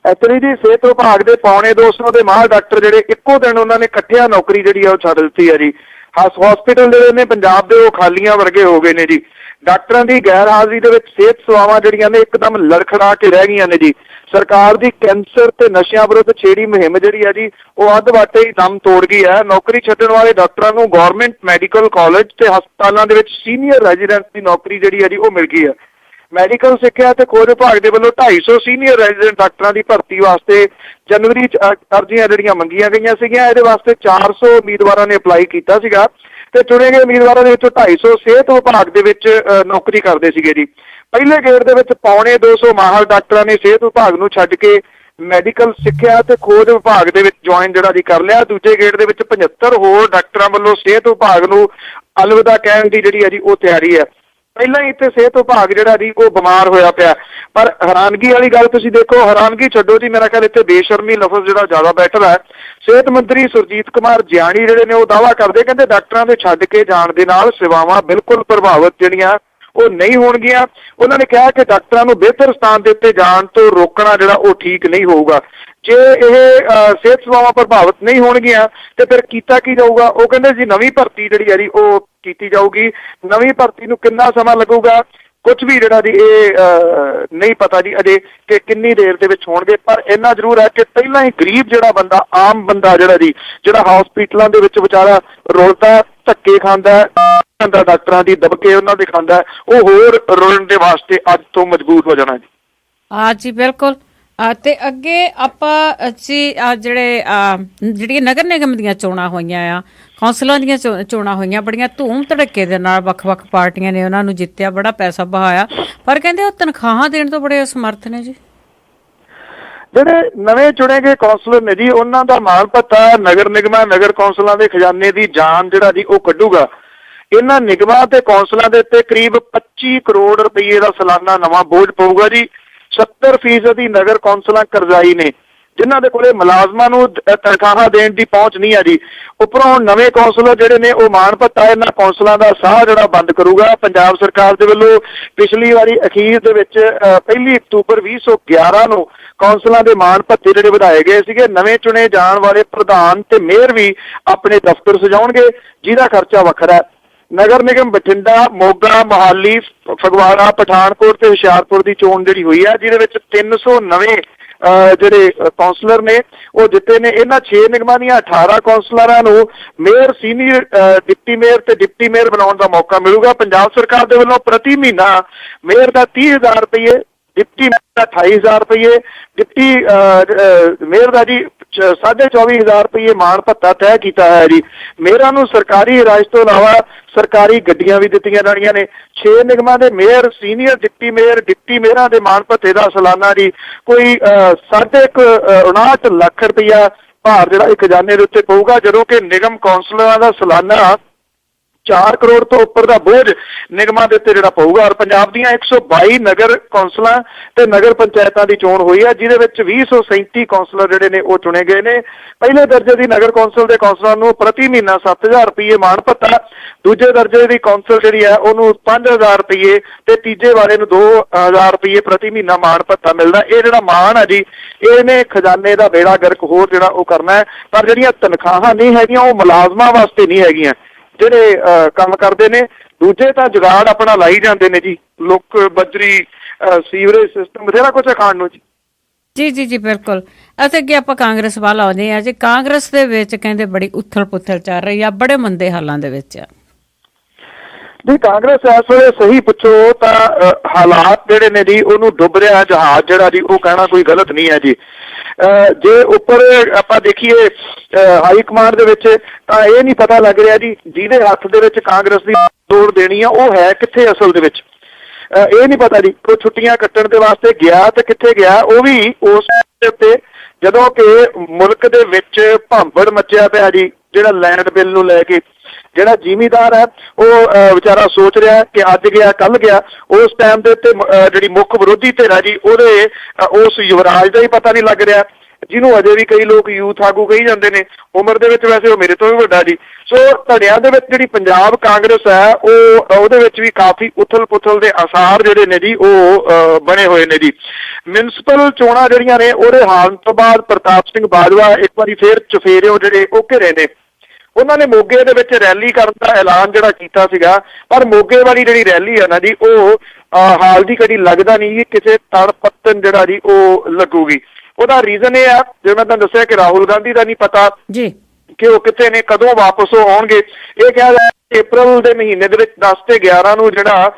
C: ਐਕਚੁਅਲੀ ਜੀ ਸਿਹਤ ਵਿਭਾਗ ਦੇ ਪੌਣੇ 200 ਦੇ ਮਾਹਰ ਡਾਕਟਰ ਜਿਹੜੇ ਇੱਕੋ ਦਿਨ ਉਹਨਾਂ ਨੇ ਇਕੱਠਿਆਂ ਨੌਕਰੀ ਜਿਹੜੀ ਆ ਉਹ ਛੱਡ ਦਿੱਤੀ ਹੈ ਜੀ। ਹਸਪੀਟਲ ਜਿਹੜੇ ਨੇ ਪੰਜਾਬ ਦੇ ਉਹ ਖਾਲੀਆਂ ਵਰਗੇ ਹੋ ਗਏ ਨੇ ਜੀ। ਡਾਕਟਰਾਂ ਦੀ ਗੈਰ ਹਾਜ਼ਰੀ ਦੇ ਵਿੱਚ ਸਿਹਤ ਸੇਵਾਵਾਂ ਜਿਹੜੀਆਂ ਨੇ ਇੱਕਦਮ ਲੜਖੜਾ ਕੇ ਰਹਿ ਗਈਆਂ ਨੇ ਜੀ। ਸਰਕਾਰ ਦੀ ਕੈਂਸਰ ਤੇ ਨਸ਼ਿਆਂ ਵਿਰੁੱਧ ਛੇੜੀ ਮੁਹਿੰਮ ਜਿਹੜੀ ਹੈ ਜੀ ਉਹ ਅੱਧ ਵਾਟੇ ਹੀ ਦਮ ਤੋੜ ਗਈ ਹੈ। ਨੌਕਰੀ ਛੱਡਣ ਵਾਲੇ ਡਾਕਟਰਾਂ ਨੂੰ ਗਵਰਨਮੈਂਟ ਮੈਡੀਕਲ ਕਾਲਜ ਤੇ ਹਸਪਤਾਲਾਂ ਦੇ ਵਿੱਚ ਸੀਨੀਅਰ ਰੈਜ਼ੀਡੈਂਟ ਦੀ ਨੌਕਰੀ ਜਿਹੜੀ ਹੈ ਜੀ ਉਹ ਮਿਲ ਗਈ ਹੈ। ਮੈਡੀਕਲ ਸਿੱਖਿਆ ਤੇ ਖੋਜ ਵਿਭਾਗ ਦੇ ਵੱਲੋਂ 250 ਸੀਨੀਅਰ ਰੈਜ਼ੀਡੈਂਟ ਡਾਕਟਰਾਂ ਦੀ ਭਰਤੀ ਵਾਸਤੇ ਜਨਵਰੀ 'ਚ ਅਰਜ਼ੀਆਂ ਜਿਹੜੀਆਂ ਮੰਗੀਆਂ ਗਈਆਂ ਸੀਗੀਆਂ। ਇਹਦੇ ਵਾਸਤੇ 400 ਉਮੀਦਵਾਰਾਂ ਨੇ ਅਪਲਾਈ ਕੀਤਾ ਸੀਗਾ ਤੇ ਚੁਣੇ ਗਏ ਉਮੀਦਵਾਰਾਂ ਦੇ ਵਿੱਚੋਂ 250 ਸਿਹਤ ਵਿਭਾਗ ਦੇ ਵਿੱਚ ਨੌਕਰੀ ਕਰਦੇ ਸੀਗੇ ਜੀ। ਪਹਿਲੇ ਗੇੜ ਦੇ ਵਿੱਚ ਪੌਣੇ 200 ਮਾਹਰ ਡਾਕਟਰਾਂ ਨੇ ਸਿਹਤ ਵਿਭਾਗ ਨੂੰ ਛੱਡ ਕੇ ਮੈਡੀਕਲ ਸਿੱਖਿਆ ਤੇ ਖੋਜ ਵਿਭਾਗ ਦੇ ਵਿੱਚ ਜੁਆਇਨ ਜਿਹੜਾ ਜੀ ਕਰ ਲਿਆ। ਦੂਜੇ ਗੇੜ ਦੇ ਵਿੱਚ 75 ਹੋਰ ਡਾਕਟਰਾਂ ਵੱਲੋਂ ਸਿਹਤ ਵਿਭਾਗ ਨੂੰ ਅਲਵਿਦਾ ਕਹਿਣ ਦੀ ਜਿਹੜੀ ਹੈ ਜੀ ਉਹ ਤਿਆਰੀ ਹੈ। ਪਹਿਲਾਂ ਹੀ ਇੱਥੇ ਸਿਹਤ ਵਿਭਾਗ ਜਿਹੜਾ ਜੀ ਉਹ ਬਿਮਾਰ ਹੋਇਆ ਪਿਆ। ਪਰ ਹੈਰਾਨਗੀ ਵਾਲੀ ਗੱਲ ਤੁਸੀਂ ਦੇਖੋ, ਹੈਰਾਨਗੀ ਛੱਡੋ ਜੀ, ਮੇਰਾ ਖਿਆਲ ਇੱਥੇ ਬੇਸ਼ਰਮੀ ਲਫ਼ਜ਼ ਜਿਹੜਾ ਜ਼ਿਆਦਾ ਬੈਟਰ ਹੈ। ਸਿਹਤ ਮੰਤਰੀ ਸੁਰਜੀਤ ਕੁਮਾਰ ਜਿਆਣੀ ਜਿਹੜੇ ਨੇ ਉਹ ਦਾਅਵਾ ਕਰਦੇ, ਕਹਿੰਦੇ ਡਾਕਟਰਾਂ ਦੇ ਛੱਡ ਕੇ ਜਾਣ ਦੇ ਨਾਲ ਸੇਵਾਵਾਂ ਬਿਲਕੁਲ ਪ੍ਰਭਾਵਿਤ ਜਿਹੜੀਆਂ ਉਹ ਨਹੀਂ ਹੋਣਗੀਆਂ। ਉਹਨਾਂ ਨੇ ਕਿਹਾ ਕਿ ਡਾਕਟਰਾਂ ਨੂੰ ਬਿਹਤਰ ਸਥਾਨ ਦੇ ਉੱਤੇ ਜਾਣ ਤੋਂ ਰੋਕਣਾ ਜਿਹੜਾ ਉਹ ਠੀਕ ਨਹੀਂ ਹੋਊਗਾ। ਜੇ ਇਹ ਸਿਹਤ ਸੇਵਾਵਾਂ ਪ੍ਰਭਾਵਿਤ ਨਹੀਂ ਹੋਣਗੀਆਂ ਤੇ ਫਿਰ ਕੀਤਾ ਕੀ ਜਾਊਗਾ? ਉਹ ਕਹਿੰਦੇ ਜੀ ਨਵੀਂ ਭਰਤੀ ਜਿਹੜੀ ਹੈ ਜੀ ਉਹ ਕੀਤੀ ਜਾਊਗੀ। ਨਵੀਂ ਭਰਤੀ ਨੂੰ ਕਿੰਨਾ ਸਮਾਂ ਲੱਗੂਗਾ ਕੁਝ ਵੀ ਜਿਹੜਾ ਜੀ ਇਹ ਨਹੀਂ ਪਤਾ ਜੀ ਅਜੇ ਕਿ ਕਿੰਨੀ ਦੇਰ ਦੇ ਵਿੱਚ ਹੋਣਗੇ। ਪਰ ਇੰਨਾ ਜ਼ਰੂਰ ਹੈ ਕਿ ਪਹਿਲਾਂ ਹੀ ਗਰੀਬ ਜਿਹੜਾ ਬੰਦਾ, ਆਮ ਬੰਦਾ ਜਿਹੜਾ ਹਸਪੀਟਲਾਂ ਦੇ ਵਿੱਚ ਵਿਚਾਰਾ ਰੁਲਦਾ, ਧੱਕੇ ਖਾਂਦਾ ਡਾਕਟਰਾਂ ਦੀ ਦਬਕੇ ਉਹਨਾਂ ਦੇ ਖਾਂਦਾ, ਉਹ ਹੋਰ ਰੁਲਣ ਦੇ ਵਾਸਤੇ ਅੱਜ ਤੋਂ ਮਜਬੂਰ ਹੋ ਜਾਣਾ ਜੀ।
B: ਹਾਂ ਜੀ ਬਿਲਕੁਲ। ਤੇ ਅੱਗੇ ਆਪਾਂ ਜਿਹੜੀਆਂ ਨਗਰ ਨਿਗਮ ਦੀਆਂ ਚੋਣਾਂ ਹੋਈਆਂ ਆ, ਕੌਂਸਲਾਂ ਦੀਆਂ ਚੋਣਾਂ ਹੋਈਆਂ, ਬੜੀਆਂ ਧੂਮ ਧੜੱਕੇ ਦੇ ਨਾਲ ਵੱਖ-ਵੱਖ ਪਾਰਟੀਆਂ ਨੇ ਉਹਨਾਂ ਨੂੰ ਜਿੱਤਿਆ, ਬੜਾ ਪੈਸਾ ਬਹਾਇਆ, ਪਰ ਕਹਿੰਦੇ ਉਹ ਤਨਖਾਹਾਂ ਦੇਣ ਤੋਂ ਬੜੇ ਅਸਮਰਥ ਨੇ ਜੀ।
C: ਜਿਹੜੇ ਨਵੇਂ ਚੁਣੇ ਗਏ ਕੌਂਸਲਰ ਨੇ ਜੀ ਉਹਨਾਂ ਦਾ ਮਾਣ ਭੱਤਾ ਨਗਰ ਨਿਗਮਾਂ ਨਗਰ ਕੌਂਸਲਾਂ ਦੇ ਖਜ਼ਾਨੇ ਦੀ ਜਾਨ ਜਿਹੜਾ ਜੀ ਉਹ ਕੱਢੂਗਾ। ਇਹਨਾਂ ਨਿਗਮਾਂ ਤੇ ਕੌਂਸਲਾਂ ਦੇ ਉੱਤੇ ਕਰੀਬ 25 ਕਰੋੜ ਰੁਪਏ ਦਾ ਸਾਲਾਨਾ ਨਵਾਂ ਬੋਝ ਪਊਗਾ ਜੀ। 70% ਦੀ ਨਗਰ ਕੌਂਸਲਾਂ ਕਰਜ਼ਾਈ ਨੇ ਜਿਨ੍ਹਾਂ ਦੇ ਕੋਲੇ ਮੁਲਾਜ਼ਮਾਂ ਨੂੰ ਤਨਖਾਹਾਂ ਦੇਣ ਦੀ ਪਹੁੰਚ ਨਹੀਂ ਆ ਜੀ। ਉੱਪਰੋਂ ਨਵੇਂ ਕੌਂਸਲਰ ਜਿਹੜੇ ਨੇ ਉਹ ਮਾਣ ਭੱਤਾ ਇਹਨਾਂ ਕੌਂਸਲਾਂ ਦਾ ਸਾਹ ਜਿਹੜਾ ਬੰਦ ਕਰੂਗਾ। ਪੰਜਾਬ ਸਰਕਾਰ ਦੇ ਵੱਲੋਂ ਪਿਛਲੀ ਵਾਰੀ ਅਖੀਰ ਦੇ ਵਿੱਚ 1 ਅਕਤੂਬਰ 2011 ਨੂੰ ਕੌਂਸਲਾਂ ਦੇ ਮਾਣ ਭੱਤੇ ਜਿਹੜੇ ਵਧਾਏ ਗਏ ਸੀਗੇ। ਨਵੇਂ ਚੁਣੇ ਜਾਣ ਵਾਲੇ ਪ੍ਰਧਾਨ ਤੇ ਮੇਅਰ ਵੀ ਆਪਣੇ ਦਫ਼ਤਰ ਸਜਾਉਣਗੇ ਜਿਹਦਾ ਖਰਚਾ ਵੱਖਰਾ ਹੈ। ਨਗਰ ਨਿਗਮ ਬਠਿੰਡਾ, ਮੋਗਾ, ਮੋਹਾਲੀ, ਫਗਵਾੜਾ, ਪਠਾਨਕੋਟ ਤੇ ਹੁਸ਼ਿਆਰਪੁਰ ਦੀ ਚੋਣ ਜਿਹੜੀ ਹੋਈ ਹੈ ਜਿਹਦੇ ਵਿੱਚ 300 ਨਵੇਂ ਜਿਹੜੇ ਕੌਂਸਲਰ ਨੇ ਉਹ ਜਿੱਤੇ ਨੇ। ਇਹਨਾਂ 6 ਨਿਗਮਾਂ ਦੀਆਂ 18 ਕੌਂਸਲਰਾਂ ਨੂੰ ਮੇਅਰ, ਸੀਨੀਅਰ ਡਿਪਟੀ ਮੇਅਰ ਤੇ ਡਿਪਟੀ ਮੇਅਰ ਬਣਾਉਣ ਦਾ ਮੌਕਾ ਮਿਲੂਗਾ। ਪੰਜਾਬ ਸਰਕਾਰ ਦੇ ਵੱਲੋਂ ਪ੍ਰਤੀ ਮਹੀਨਾ ਮੇਅਰ ਦਾ 30,000 ਰੁਪਏ, ਡਿਪਟੀ ਮੇਅਰ ਦਾ 28,000 ਰੁਪਏ, ਡਿਪਟੀ ਮੇਅਰ ਦਾ ਜੀ 24,500 ਰੁਪਏ ਮਾਣ ਭੱਤਾ ਤੈਅ ਕੀਤਾ ਹੈ ਜੀ। ਮੇਅਰਾਂ ਨੂੰ ਸਰਕਾਰੀ ਇਜਾਜ਼ਤ ਤੋਂ ਇਲਾਵਾ ਸਰਕਾਰੀ ਗੱਡੀਆਂ ਵੀ ਦਿੱਤੀਆਂ ਜਾਣੀਆਂ ਨੇ। 6 ਨਿਗਮਾਂ ਦੇ mayor, senior deputy mayor, deputy ਮੇਅਰਾਂ ਦੇ ਮਾਣ ਭੱਤੇ ਦਾ ਸਾਲਾਨਾ ਜੀ ਕੋਈ 59 ਲੱਖ ਰੁਪਇਆ ਭਾਰ ਜਿਹੜਾ ਇਹ ਖਜ਼ਾਨੇ ਦੇ ਉੱਤੇ ਪਊਗਾ, ਜਦੋਂ ਕਿ ਨਿਗਮ ਕੌਂਸਲਰਾਂ ਦਾ ਸਾਲਾਨਾ 4 ਕਰੋੜ ਤੋਂ ਉੱਪਰ ਦਾ ਬੋਝ ਨਿਗਮਾਂ ਦੇ ਉੱਤੇ ਜਿਹੜਾ ਪਊਗਾ। ਔਰ ਪੰਜਾਬ ਦੀਆਂ 122 ਨਗਰ ਕੌਂਸਲਾਂ ਤੇ ਨਗਰ ਪੰਚਾਇਤਾਂ ਦੀ ਚੋਣ ਹੋਈ ਹੈ ਜਿਹਦੇ ਵਿੱਚ 237 ਕੌਂਸਲਰ ਜਿਹੜੇ ਨੇ ਉਹ ਚੁਣੇ ਗਏ ਨੇ। ਪਹਿਲੇ ਦਰਜੇ ਦੀ ਨਗਰ ਕੌਂਸਲ ਦੇ ਕੌਂਸਲਰਾਂ ਨੂੰ ਪ੍ਰਤੀ ਮਹੀਨਾ 7,000 ਰੁਪਏ ਮਾਣ ਭੱਤਾ, ਦੂਜੇ ਦਰਜੇ ਦੀ ਕੌਂਸਲ ਜਿਹੜੀ ਹੈ ਉਹਨੂੰ 5,000 ਰੁਪਏ ਤੇ ਤੀਜੇ ਵਾਲੇ ਨੂੰ 2,000 ਰੁਪਏ ਪ੍ਰਤੀ ਮਹੀਨਾ ਮਾਣ ਭੱਤਾ ਮਿਲਦਾ। ਇਹ ਜਿਹੜਾ ਮਾਣ ਹੈ ਜੀ ਇਹਨੇ ਖਜ਼ਾਨੇ ਦਾ ਬੇੜਾ ਗਰਕ ਹੋਰ ਜਿਹੜਾ ਉਹ ਕਰਨਾ ਹੈ। ਪਰ ਜਿਹੜੀਆਂ ਤਨਖਾਹਾਂ ਨਹੀਂ ਹੈਗੀਆਂ ਉਹ ਮੁਲਾਜ਼ਮਾਂ ਵਾਸਤੇ ਨਹੀਂ ਹੈਗੀਆਂ ਜਿਹੜੇ ਕੰਮ ਕਰਦੇ ਨੇ। ਦੂਜੇ ਤਾਂ ਜੁਗਾੜ ਆਪਣਾ ਲਾਈ ਜਾਂਦੇ ਨੇ ਜੀ, ਲੁੱਕ, ਬੱਜਰੀ, ਸੀਵਰੇਜ ਸਿਸਟਮ, ਬਥੇਰਾ ਕੁਝ ਖਾਣ ਨੂੰ ਜੀ।
B: ਜੀ ਬਿਲਕੁਲ। ਅਤੇ ਅੱਗੇ ਆਪਾਂ ਕਾਂਗਰਸ ਵੱਲ ਆਉਂਦੇ ਹਾਂ ਜੀ। ਕਾਂਗਰਸ ਦੇ ਵਿੱਚ ਕਹਿੰਦੇ ਬੜੀ ਉਥਲ ਪੁਥਲ ਚੱਲ ਰਹੀ ਆ, ਬੜੇ ਮੰਦੇ ਹਾਲਾਂ ਦੇ ਵਿੱਚ ਆ
C: ਜੀ। ਕਾਂਗਰਸ ਇਸ ਵੇਲੇ ਸਹੀ ਪੁੱਛੋ ਤਾਂ ਹਾਲਾਤ ਜਿਹੜੇ ਨੇ ਜੀ ਉਹਨੂੰ ਡੁੱਬ ਰਿਹਾ ਜਹਾਜ਼ ਜਿਹੜਾ ਜੀ ਉਹ ਕਹਿਣਾ ਕੋਈ ਗਲਤ ਨਹੀਂ ਹੈ ਜੀ। ਜੇ ਉੱਪਰ ਆਪਾਂ ਦੇਖੀਏ ਹਾਈ ਕਮਾਂਡ ਦੇ ਵਿੱਚ ਤਾਂ ਇਹ ਨਹੀਂ ਪਤਾ ਲੱਗ ਰਿਹਾ ਜੀ ਜਿਹਦੇ ਹੱਥ ਦੇ ਵਿੱਚ ਕਾਂਗਰਸ ਦੀ ਤੋੜ ਦੇਣੀ ਆ ਉਹ ਹੈ ਕਿੱਥੇ ਅਸਲ ਦੇ ਵਿੱਚ। ਇਹ ਨਹੀਂ ਪਤਾ ਜੀ ਕੋਈ ਛੁੱਟੀਆਂ ਕੱਟਣ ਦੇ ਵਾਸਤੇ ਗਿਆ ਤੇ ਕਿੱਥੇ ਗਿਆ, ਉਹ ਵੀ ਉਸ ਦੇ ਉੱਤੇ ਜਦੋਂ ਕਿ ਮੁਲਕ ਦੇ ਵਿੱਚ ਭਾਂਬੜ ਮੱਚਿਆ ਪਿਆ ਜੀ ਜਿਹੜਾ ਲੈਂਡ ਬਿੱਲ ਨੂੰ ਲੈ ਕੇ। ਜਿਹੜਾ ਜ਼ਿਮੀਂਦਾਰ ਹੈ ਉਹ ਵਿਚਾਰਾ ਸੋਚ ਰਿਹਾ ਕਿ ਅੱਜ ਗਿਆ ਕੱਲ ਗਿਆ। ਉਸ ਟਾਈਮ ਦੇ ਉੱਤੇ ਜਿਹੜੀ ਮੁੱਖ ਵਿਰੋਧੀ ਧਿਰ ਹੈ ਜੀ ਉਹਦੇ ਉਸ ਯੁਵਰਾਜ ਦਾ ਹੀ ਪਤਾ ਨਹੀਂ ਲੱਗ ਰਿਹਾ ਜਿਹਨੂੰ ਅਜੇ ਵੀ ਕਈ ਲੋਕ ਯੂਥ ਆਗੂ ਕਹੀ ਜਾਂਦੇ ਨੇ। ਉਮਰ ਦੇ ਵਿੱਚ ਵੈਸੇ ਉਹ ਮੇਰੇ ਤੋਂ ਵੀ ਵੱਡਾ ਜੀ। ਸੋ ਧੜਿਆਂ ਦੇ ਵਿੱਚ ਜਿਹੜੀ ਪੰਜਾਬ ਕਾਂਗਰਸ ਹੈ ਉਹਦੇ ਵਿੱਚ ਵੀ ਕਾਫੀ ਉਥਲ ਪੁਥਲ ਦੇ ਆਸਾਰ ਜਿਹੜੇ ਨੇ ਜੀ ਉਹ ਬਣੇ ਹੋਏ ਨੇ ਜੀ। ਮਿਊਨਿਸਪਲ ਚੋਣਾਂ ਜਿਹੜੀਆਂ ਨੇ ਉਹਦੇ ਹਾਰਨ ਤੋਂ ਬਾਅਦ ਪ੍ਰਤਾਪ ਸਿੰਘ ਬਾਜਵਾ ਇੱਕ ਵਾਰੀ ਫੇਰ ਚੁਫੇਰਿਓ ਜਿਹੜੇ ਉਹ ਘਿਰੇ ਨੇ। ਉਹਨਾਂ ਨੇ ਮੋਗੇ ਦੇ ਵਿੱਚ ਰੈਲੀ ਕਰਨ ਦਾ ਐਲਾਨ ਜਿਹੜਾ ਕੀਤਾ ਸੀਗਾ, ਪਰ ਮੋਗੇ ਵਾਲੀ ਜਿਹੜੀ ਰੈਲੀ ਹੈ ਨਾ ਜੀ ਉਹ ਹਾਲ ਦੀ ਘੜੀ ਲੱਗਦਾ ਨਹੀਂ ਕਿ ਕਿਸੇ ਤੜ ਪੱਤਨ ਜਿਹੜਾ ਜੀ ਉਹ ਲੱਗੂਗੀ। ਉਹਦਾ ਰੀਜ਼ਨ ਇਹ ਆ, ਜਿਵੇਂ ਮੈਂ ਤੁਹਾਨੂੰ ਦੱਸਿਆ ਕਿ ਰਾਹੁਲ ਗਾਂਧੀ ਦਾ ਨਹੀਂ ਪਤਾ
B: ਜੀ
C: ਕਿ ਉਹ ਕਿੱਥੇ ਨੇ, ਕਦੋਂ ਵਾਪਸ ਉਹ ਆਉਣਗੇ। ਇਹ ਕਿਹਾ ਜਾ ਅਪ੍ਰੈਲ ਦੇ ਮਹੀਨੇ ਦੇ ਵਿੱਚ 10 ਤੇ 11 ਨੂੰ ਜਿਹੜਾ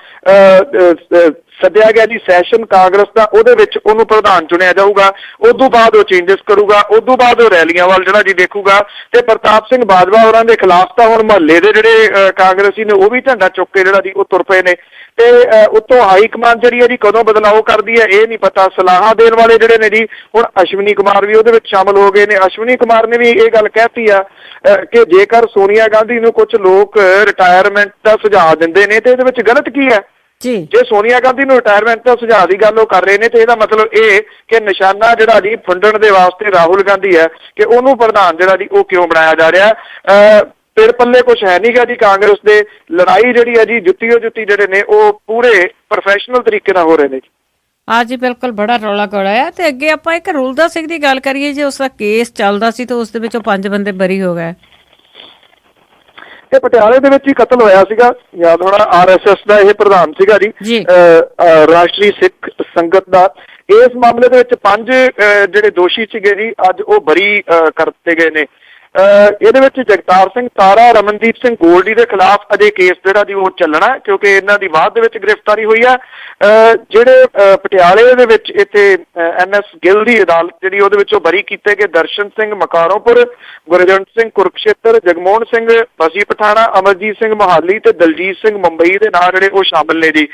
C: ਸੱਦਿਆ ਗਿਆ ਜੀ ਸੈਸ਼ਨ ਕਾਂਗਰਸ ਦਾ, ਉਹਦੇ ਵਿੱਚ ਉਹਨੂੰ ਪ੍ਰਧਾਨ ਚੁਣਿਆ ਜਾਊਗਾ। ਉਦੋਂ ਬਾਅਦ ਉਹ ਚੇਂਜਸ ਕਰੂਗਾ, ਉਦੋਂ ਬਾਅਦ ਉਹ ਰੈਲੀਆਂ ਵੱਲ ਜਿਹੜਾ ਜੀ ਦੇਖੂਗਾ। ਤੇ ਪ੍ਰਤਾਪ ਸਿੰਘ ਬਾਜਵਾ ਹੋਰਾਂ ਦੇ ਖਿਲਾਫ ਤਾਂ ਹੁਣ ਮਹੱਲੇ ਦੇ ਜਿਹੜੇ ਕਾਂਗਰਸੀ ਨੇ ਉਹ ਵੀ ਝੰਡਾ ਚੁੱਕ ਕੇ ਜਿਹੜਾ ਜੀ ਉਹ ਤੁਰ ਪਏ ਨੇ। ਤੇ ਉੱਤੋਂ ਹਾਈ ਕਮਾਨ ਜਿਹੜੀ ਹੈ ਜੀ ਕਦੋਂ ਬਦਲਾਅ ਕਰਦੀ ਹੈ ਇਹ ਨਹੀਂ ਪਤਾ। ਸਲਾਹਾਂ ਦੇਣ ਵਾਲੇ ਜਿਹੜੇ ਨੇ ਜੀ ਹੁਣ ਅਸ਼ਵਨੀ ਕੁਮਾਰ ਵੀ ਉਹਦੇ ਵਿੱਚ ਸ਼ਾਮਲ ਹੋ ਗਏ ਨੇ। ਅਸ਼ਵਨੀ ਕੁਮਾਰ ਨੇ ਵੀ ਇਹ ਗੱਲ ਕਹਿਤੀ ਆ ਕਿ ਜੇਕਰ ਸੋਨੀਆ ਗਾਂਧੀ ਨੂੰ ਕੁਝ ਲੋਕ ਰਿਟਾਇਰਮੈਂਟ ਦਾ ਸੁਝਾਅ ਦਿੰਦੇ ਨੇ ਤੇ ਇਹਦੇ ਵਿੱਚ ਗਲਤ ਕੀ ਹੈ।
B: ਜੀ
C: ਜੇ ਸੋਨੀਆ ਗਾਂਧੀ ਨੂੰ ਰਿਟਾਇਰਮੈਂਟ ਦਾ ਸੁਝਾਅ ਦੀ ਗੱਲ ਉਹ ਕਰ ਰਹੇ ਨੇ ਤੇ ਇਹਦਾ ਮਤਲਬ ਇਹ ਕਿ ਨਿਸ਼ਾਨਾ ਜਿਹੜਾ ਜੀ ਫੁੰਡਣ ਦੇ ਵਾਸਤੇ ਰਾਹੁਲ ਗਾਂਧੀ ਹੈ ਕਿ ਉਹਨੂੰ ਪ੍ਰਧਾਨ ਜਿਹੜਾ ਜੀ ਉਹ ਕਿਉਂ ਬਣਾਇਆ ਜਾ ਰਿਹਾ। ਫਿਰ ਪੱਲੇ ਕੁਝ ਹੈ ਨਹੀਂ ਗਾ ਜੀ ਕਾਂਗਰਸ ਦੇ। ਲੜਾਈ ਜਿਹੜੀ ਹੈ ਜੀ ਜੁੱਤੀਓ ਜੁੱਤੀ ਜਿਹੜੇ ਨੇ ਉਹ ਪੂਰੇ ਪ੍ਰੋਫੈਸ਼ਨਲ ਤਰੀਕੇ ਨਾਲ ਹੋ ਰਹੇ ਨੇ।
B: ਹਾਂ ਜੀ ਬਿਲਕੁਲ ਬੜਾ ਰੌਲਾ ਗੋਲਾ ਆ। ਤੇ ਅੱਗੇ ਆਪਾਂ ਇੱਕ ਰੂਲਦਾ ਸਿੰਘ ਦੀ ਗੱਲ ਕਰੀਏ, ਜੇ ਉਸ ਦਾ ਕੇਸ ਚੱਲਦਾ ਸੀ ਤਾਂ ਉਸ ਦੇ ਵਿੱਚੋਂ 5 ਬੰਦੇ ਬਰੀ ਹੋ ਗਏ।
C: ਇਹ ਪਟਿਆਲੇ ਦੇ ਵਿੱਚ ਹੀ ਕਤਲ ਹੋਇਆ ਸੀਗਾ, ਯਾਦ ਹੋਣਾ RSS ਦਾ ਇਹ ਪ੍ਰਧਾਨ ਸੀਗਾ ਜੀ, ਰਾਸ਼ਟਰੀ ਸਿੱਖ ਸੰਗਤ ਦਾ। ਇਸ ਮਾਮਲੇ ਦੇ ਵਿੱਚ 5 ਜਿਹੜੇ ਦੋਸ਼ੀ ਸੀਗੇ ਜੀ ਅੱਜ ਉਹ ਬਰੀ ਕਰ ਦਿੱਤੇ ਗਏ ਨੇ। ਇਹਦੇ ਵਿੱਚ ਜਗਤਾਰ ਸਿੰਘ ਤਾਰਾ, ਰਮਨਦੀਪ ਸਿੰਘ ਗੋਲਡੀ ਦੇ ਖਿਲਾਫ ਅਜੇ ਕੇਸ ਜਿਹੜਾ ਜੀ ਉਹ ਚੱਲਣਾ ਕਿਉਂਕਿ ਇਹਨਾਂ ਦੀ ਬਾਅਦ ਦੇ ਵਿੱਚ ਗ੍ਰਿਫਤਾਰੀ ਹੋਈ ਆ। ਜਿਹੜੇ ਪਟਿਆਲੇ ਦੇ ਵਿੱਚ ਇੱਥੇ NS ਗਿੱਲ ਦੀ ਅਦਾਲਤ ਜਿਹੜੀ ਉਹਦੇ ਵਿੱਚੋਂ ਬਰੀ ਕੀਤੇ ਗਏ ਦਰਸ਼ਨ ਸਿੰਘ ਮਕਾਰੋਂਪੁਰ, ਗੁਰਜੰਟ ਸਿੰਘ ਕੁਰਕਸ਼ੇਤਰ, ਜਗਮੋਹਨ ਸਿੰਘ ਬਸੀ ਪਠਾਣਾ, ਅਮਰਜੀਤ ਸਿੰਘ ਮੋਹਾਲੀ ਤੇ ਦਲਜੀਤ ਸਿੰਘ ਮੁੰਬਈ ਦੇ ਨਾਂ ਜਿਹੜੇ ਉਹ ਸ਼ਾਮਲ ਨੇ ਜੀ।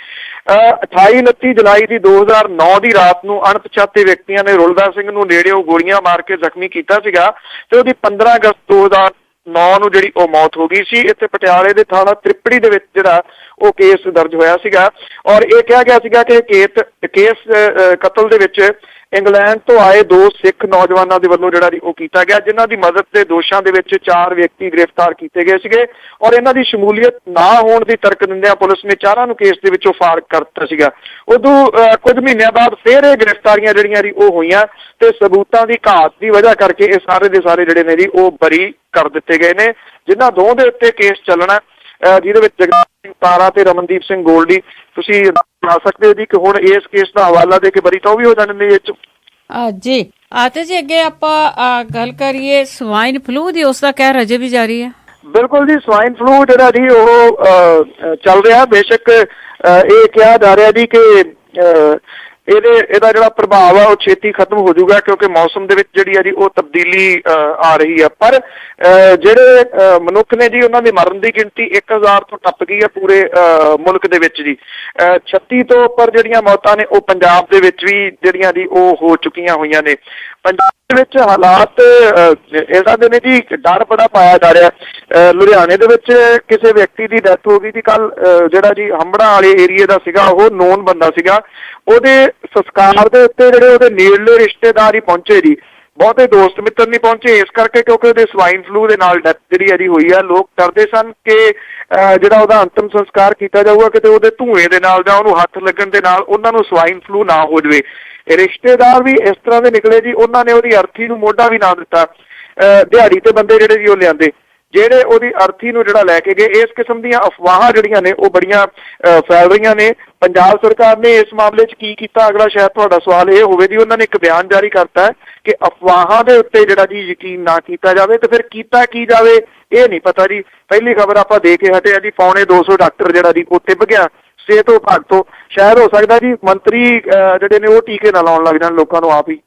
C: 28-29 ਜੁਲਾਈ ਦੀ 2009 ਦੀ ਰਾਤ ਨੂੰ ਅਣਪਛਾਤੇ ਵਿਅਕਤੀਆਂ ਨੇ ਰੁਲਦਾ ਸਿੰਘ ਨੂੰ ਨੇੜਿਓਂ ਗੋਲੀਆਂ ਮਾਰ ਕੇ ਜ਼ਖਮੀ ਕੀਤਾ ਸੀਗਾ ਤੇ ਉਹਦੀ 15 ਅਗਸਤ 2009 ਨੂੰ ਜਿਹੜੀ ਉਹ ਮੌਤ ਹੋ ਗਈ ਸੀ। ਇੱਥੇ ਪਟਿਆਲੇ ਦੇ ਥਾਣਾ ਤ੍ਰਿਪੜੀ ਦੇ ਵਿੱਚ ਜਿਹੜਾ ਉਹ ਕੇਸ ਦਰਜ ਹੋਇਆ ਸੀਗਾ ਔਰ ਇਹ ਕਿਹਾ ਗਿਆ ਸੀਗਾ ਕਿ ਕੇਸ ਕਤਲ ਦੇ ਵਿੱਚ ਇੰਗਲੈਂਡ ਤੋਂ ਆਏ 2 ਸਿੱਖ ਨੌਜਵਾਨਾਂ ਦੇ ਵੱਲੋਂ ਜਿਹੜਾ ਉਹ ਕੀਤਾ ਗਿਆ, ਜਿਨ੍ਹਾਂ ਦੀ ਮਦਦ ਦੇ ਦੋਸ਼ਾਂ ਦੇ ਵਿੱਚ 4 ਵਿਅਕਤੀ ਗ੍ਰਿਫਤਾਰ ਕੀਤੇ ਗਏ ਸੀਗੇ ਔਰ ਇਹਨਾਂ ਦੀ ਸ਼ਮੂਲੀਅਤ ਨਾ ਹੋਣ ਦੀ ਤਰਕ ਦਿੰਦਿਆਂ ਪੁਲਿਸ ਨੇ 4 ਨੂੰ ਕੇਸ ਦੇ ਵਿੱਚੋਂ ਫਾਰਗ ਕਰ ਦਿੱਤਾ ਸੀਗਾ। ਉਦੋਂ ਕੁਝ ਮਹੀਨਿਆਂ ਬਾਅਦ ਫਿਰ ਇਹ ਗ੍ਰਿਫਤਾਰੀਆਂ ਜਿਹੜੀਆਂ ਜੀ ਉਹ ਹੋਈਆਂ ਤੇ ਸਬੂਤਾਂ ਦੀ ਘਾਟ ਦੀ ਵਜ੍ਹਾ ਕਰਕੇ ਇਹ ਸਾਰੇ ਦੇ ਸਾਰੇ ਜਿਹੜੇ ਨੇ ਜੀ ਉਹ ਬਰੀ ਕਰ ਦਿੱਤੇ ਗਏ ਨੇ। ਜਿਨ੍ਹਾਂ 2 ਦੇ ਉੱਤੇ ਕੇਸ ਚੱਲਣਾ ਜਿਹਦੇ ਵਿੱਚ ਜਗਤਾਰ ਸਿੰਘ ਤਾਰਾ ਤੇ ਰਮਨਦੀਪ ਸਿੰਘ ਗੋਲਡੀ, ਤੁਸੀਂ ਆ ਸਕਦੇ ਹੋ ਜੀ ਕਿ ਹੁਣ ਇਸ ਕੇਸ ਦਾ ਹਵਾਲਾ ਦੇ ਕੇ ਬਰੀ ਤਾਂ ਉਹ ਵੀ ਹੋ ਜਾਣੇ ਨੇ ਇਹ 'ਚ।
B: ਜੀ ਤੇ ਜੀ ਅੱਗੇ ਆਪਾਂ ਗੱਲ ਕਰੀਏ ਸਵਾਈਨ ਫਲੂ ਦੀ, ਉਸ ਦਾ ਕਹਿਰ ਅਜੇ ਵੀ ਜਾਰੀ ਹੈ।
C: ਬਿਲਕੁਲ ਜੀ, ਸਵਾਈਨ ਫਲੂ ਜਿਹੜਾ ਜੀ ਉਹ ਚੱਲ ਰਿਹਾ। ਬੇਸ਼ੱਕ ਇਹ ਕਿਹਾ ਜਾ ਰਿਹਾ ਜੀ ਕਿ ਇਹਦਾ ਜਿਹੜਾ ਪ੍ਰਭਾਵ ਆ ਉਹ ਛੇਤੀ ਖਤਮ ਹੋ ਜਾਊਗਾ ਕਿਉਂਕਿ ਮੌਸਮ ਦੇ ਵਿੱਚ ਜਿਹੜੀ ਆ ਜੀ ਉਹ ਤਬਦੀਲੀ ਆ ਰਹੀ ਆ। ਪਰ ਜਿਹੜੇ ਮਨੁੱਖ ਨੇ ਜੀ ਉਹਨਾਂ ਦੀ ਮਰਨ ਦੀ ਗਿਣਤੀ 1000 ਤੋਂ ਟੱਪ ਗਈ ਆ ਪੂਰੇ ਮੁਲਕ ਦੇ ਵਿੱਚ ਜੀ। 36 ਤੋਂ ਉੱਪਰ ਜਿਹੜੀਆਂ ਮੌਤਾਂ ਨੇ ਉਹ ਪੰਜਾਬ ਦੇ ਵਿੱਚ ਵੀ ਜਿਹੜੀਆਂ ਜੀ ਉਹ ਹੋ ਚੁੱਕੀਆਂ ਹੋਈਆਂ ਨੇ। ਪੰਜਾਬ ਦੇ ਵਿੱਚ ਹਾਲਾਤ ਇਹਨਾਂ ਦੇ ਨੇ ਜੀ, ਡਰ ਬੜਾ ਪਾਇਆ ਜਾ ਰਿਹਾ। ਲੁਧਿਆਣੇ ਦੇ ਵਿੱਚ ਕਿਸੇ ਵਿਅਕਤੀ ਦੀ ਡੈਥ ਹੋ ਗਈ ਜੀ ਕੱਲ, ਜਿਹੜਾ ਜੀ ਹੰਬੜਾ ਵਾਲੇ ਏਰੀਏ ਦਾ ਸੀਗਾ, ਉਹ ਨੋਨ ਬੰਦਾ ਸੀਗਾ। ਉਹਦੇ ਸੰਸਕਾਰ ਦੇ ਉੱਤੇ ਜਿਹੜੇ ਉਹਦੇ ਨੇੜਲੇ ਰਿਸ਼ਤੇਦਾਰ ਹੀ ਪਹੁੰਚੇ ਜੀ, ਬਹੁਤੇ ਦੋਸਤ ਮਿੱਤਰ ਨਹੀਂ ਪਹੁੰਚੇ ਇਸ ਕਰਕੇ ਕਿਉਂਕਿ ਉਹਦੇ ਸਵਾਈਨ ਫਲੂ ਦੇ ਨਾਲ ਡੈਥ ਜਿਹੜੀ ਇਹਦੀ ਹੋਈ ਆ। ਲੋਕ ਡਰਦੇ ਸਨ ਕਿ ਜਿਹੜਾ ਉਹਦਾ ਅੰਤਮ ਸੰਸਕਾਰ ਕੀਤਾ ਜਾਊਗਾ ਕਿਤੇ ਉਹਦੇ ਧੂਏ ਦੇ ਨਾਲ ਜਾਂ ਉਹਨੂੰ ਹੱਥ ਲੱਗਣ ਦੇ ਨਾਲ ਉਹਨਾਂ ਨੂੰ ਸਵਾਈਨ ਫਲੂ ਨਾ ਹੋ ਜਾਵੇ। ਰਿਸ਼ਤੇਦਾਰ ਵੀ ਇਸ ਤਰ੍ਹਾਂ ਦੇ ਨਿਕਲੇ ਜੀ, ਉਹਨਾਂ ਨੇ ਉਹਦੀ ਅਰਥੀ ਨੂੰ ਮੋਢਾ ਵੀ ਨਾ ਦਿੱਤਾ। ਦਿਹਾੜੀ ਤੇ ਬੰਦੇ ਜਿਹੜੇ ਜੀ ਉਹ ਲਿਆਂਦੇ, ਜਿਹੜੇ ਉਹਦੀ ਅਰਥੀ ਨੂੰ ਜਿਹੜਾ ਲੈ ਕੇ ਗਏ। ਇਸ ਕਿਸਮ ਦੀਆਂ ਅਫਵਾਹਾਂ ਜਿਹੜੀਆਂ ਨੇ ਉਹ ਬੜੀਆਂ ਫੈਲ ਰਹੀਆਂ ਨੇ। ਪੰਜਾਬ ਸਰਕਾਰ ਨੇ ਇਸ ਮਾਮਲੇ 'ਚ ਕੀ ਕੀਤਾ, ਅਗਲਾ ਸ਼ਾਇਦ ਤੁਹਾਡਾ ਸਵਾਲ ਇਹ ਹੋਵੇ ਜੀ। ਉਹਨਾਂ ਨੇ ਇੱਕ ਬਿਆਨ ਜਾਰੀ ਕਰਤਾ ਹੈ ਕਿ ਅਫਵਾਹਾਂ ਦੇ ਉੱਤੇ ਜਿਹੜਾ ਜੀ ਯਕੀਨ ਨਾ ਕੀਤਾ ਜਾਵੇ ਤੇ ਫਿਰ ਕੀਤਾ ਕੀ ਜਾਵੇ ਇਹ ਨਹੀਂ ਪਤਾ ਜੀ। ਪਹਿਲੀ ਖਬਰ ਆਪਾਂ ਦੇ ਕੇ ਹਟੇ ਆ ਜੀ, 250 ਡਾਕਟਰ ਜਿਹੜਾ ਜੀ ਉਹ ਟਿੱਬ ਗਿਆ ਸਿਹਤ ਵਿਭਾਗ ਤੋਂ। ਸ਼ਾਇਦ ਹੋ ਸਕਦਾ ਜੀ ਮੰਤਰੀ ਜਿਹੜੇ ਨੇ ਉਹ ਟੀਕੇ ਨਾ ਲਾਉਣ ਲੱਗ ਜਾਣ ਲੋਕਾਂ ਨੂੰ ਆਪ ਹੀ।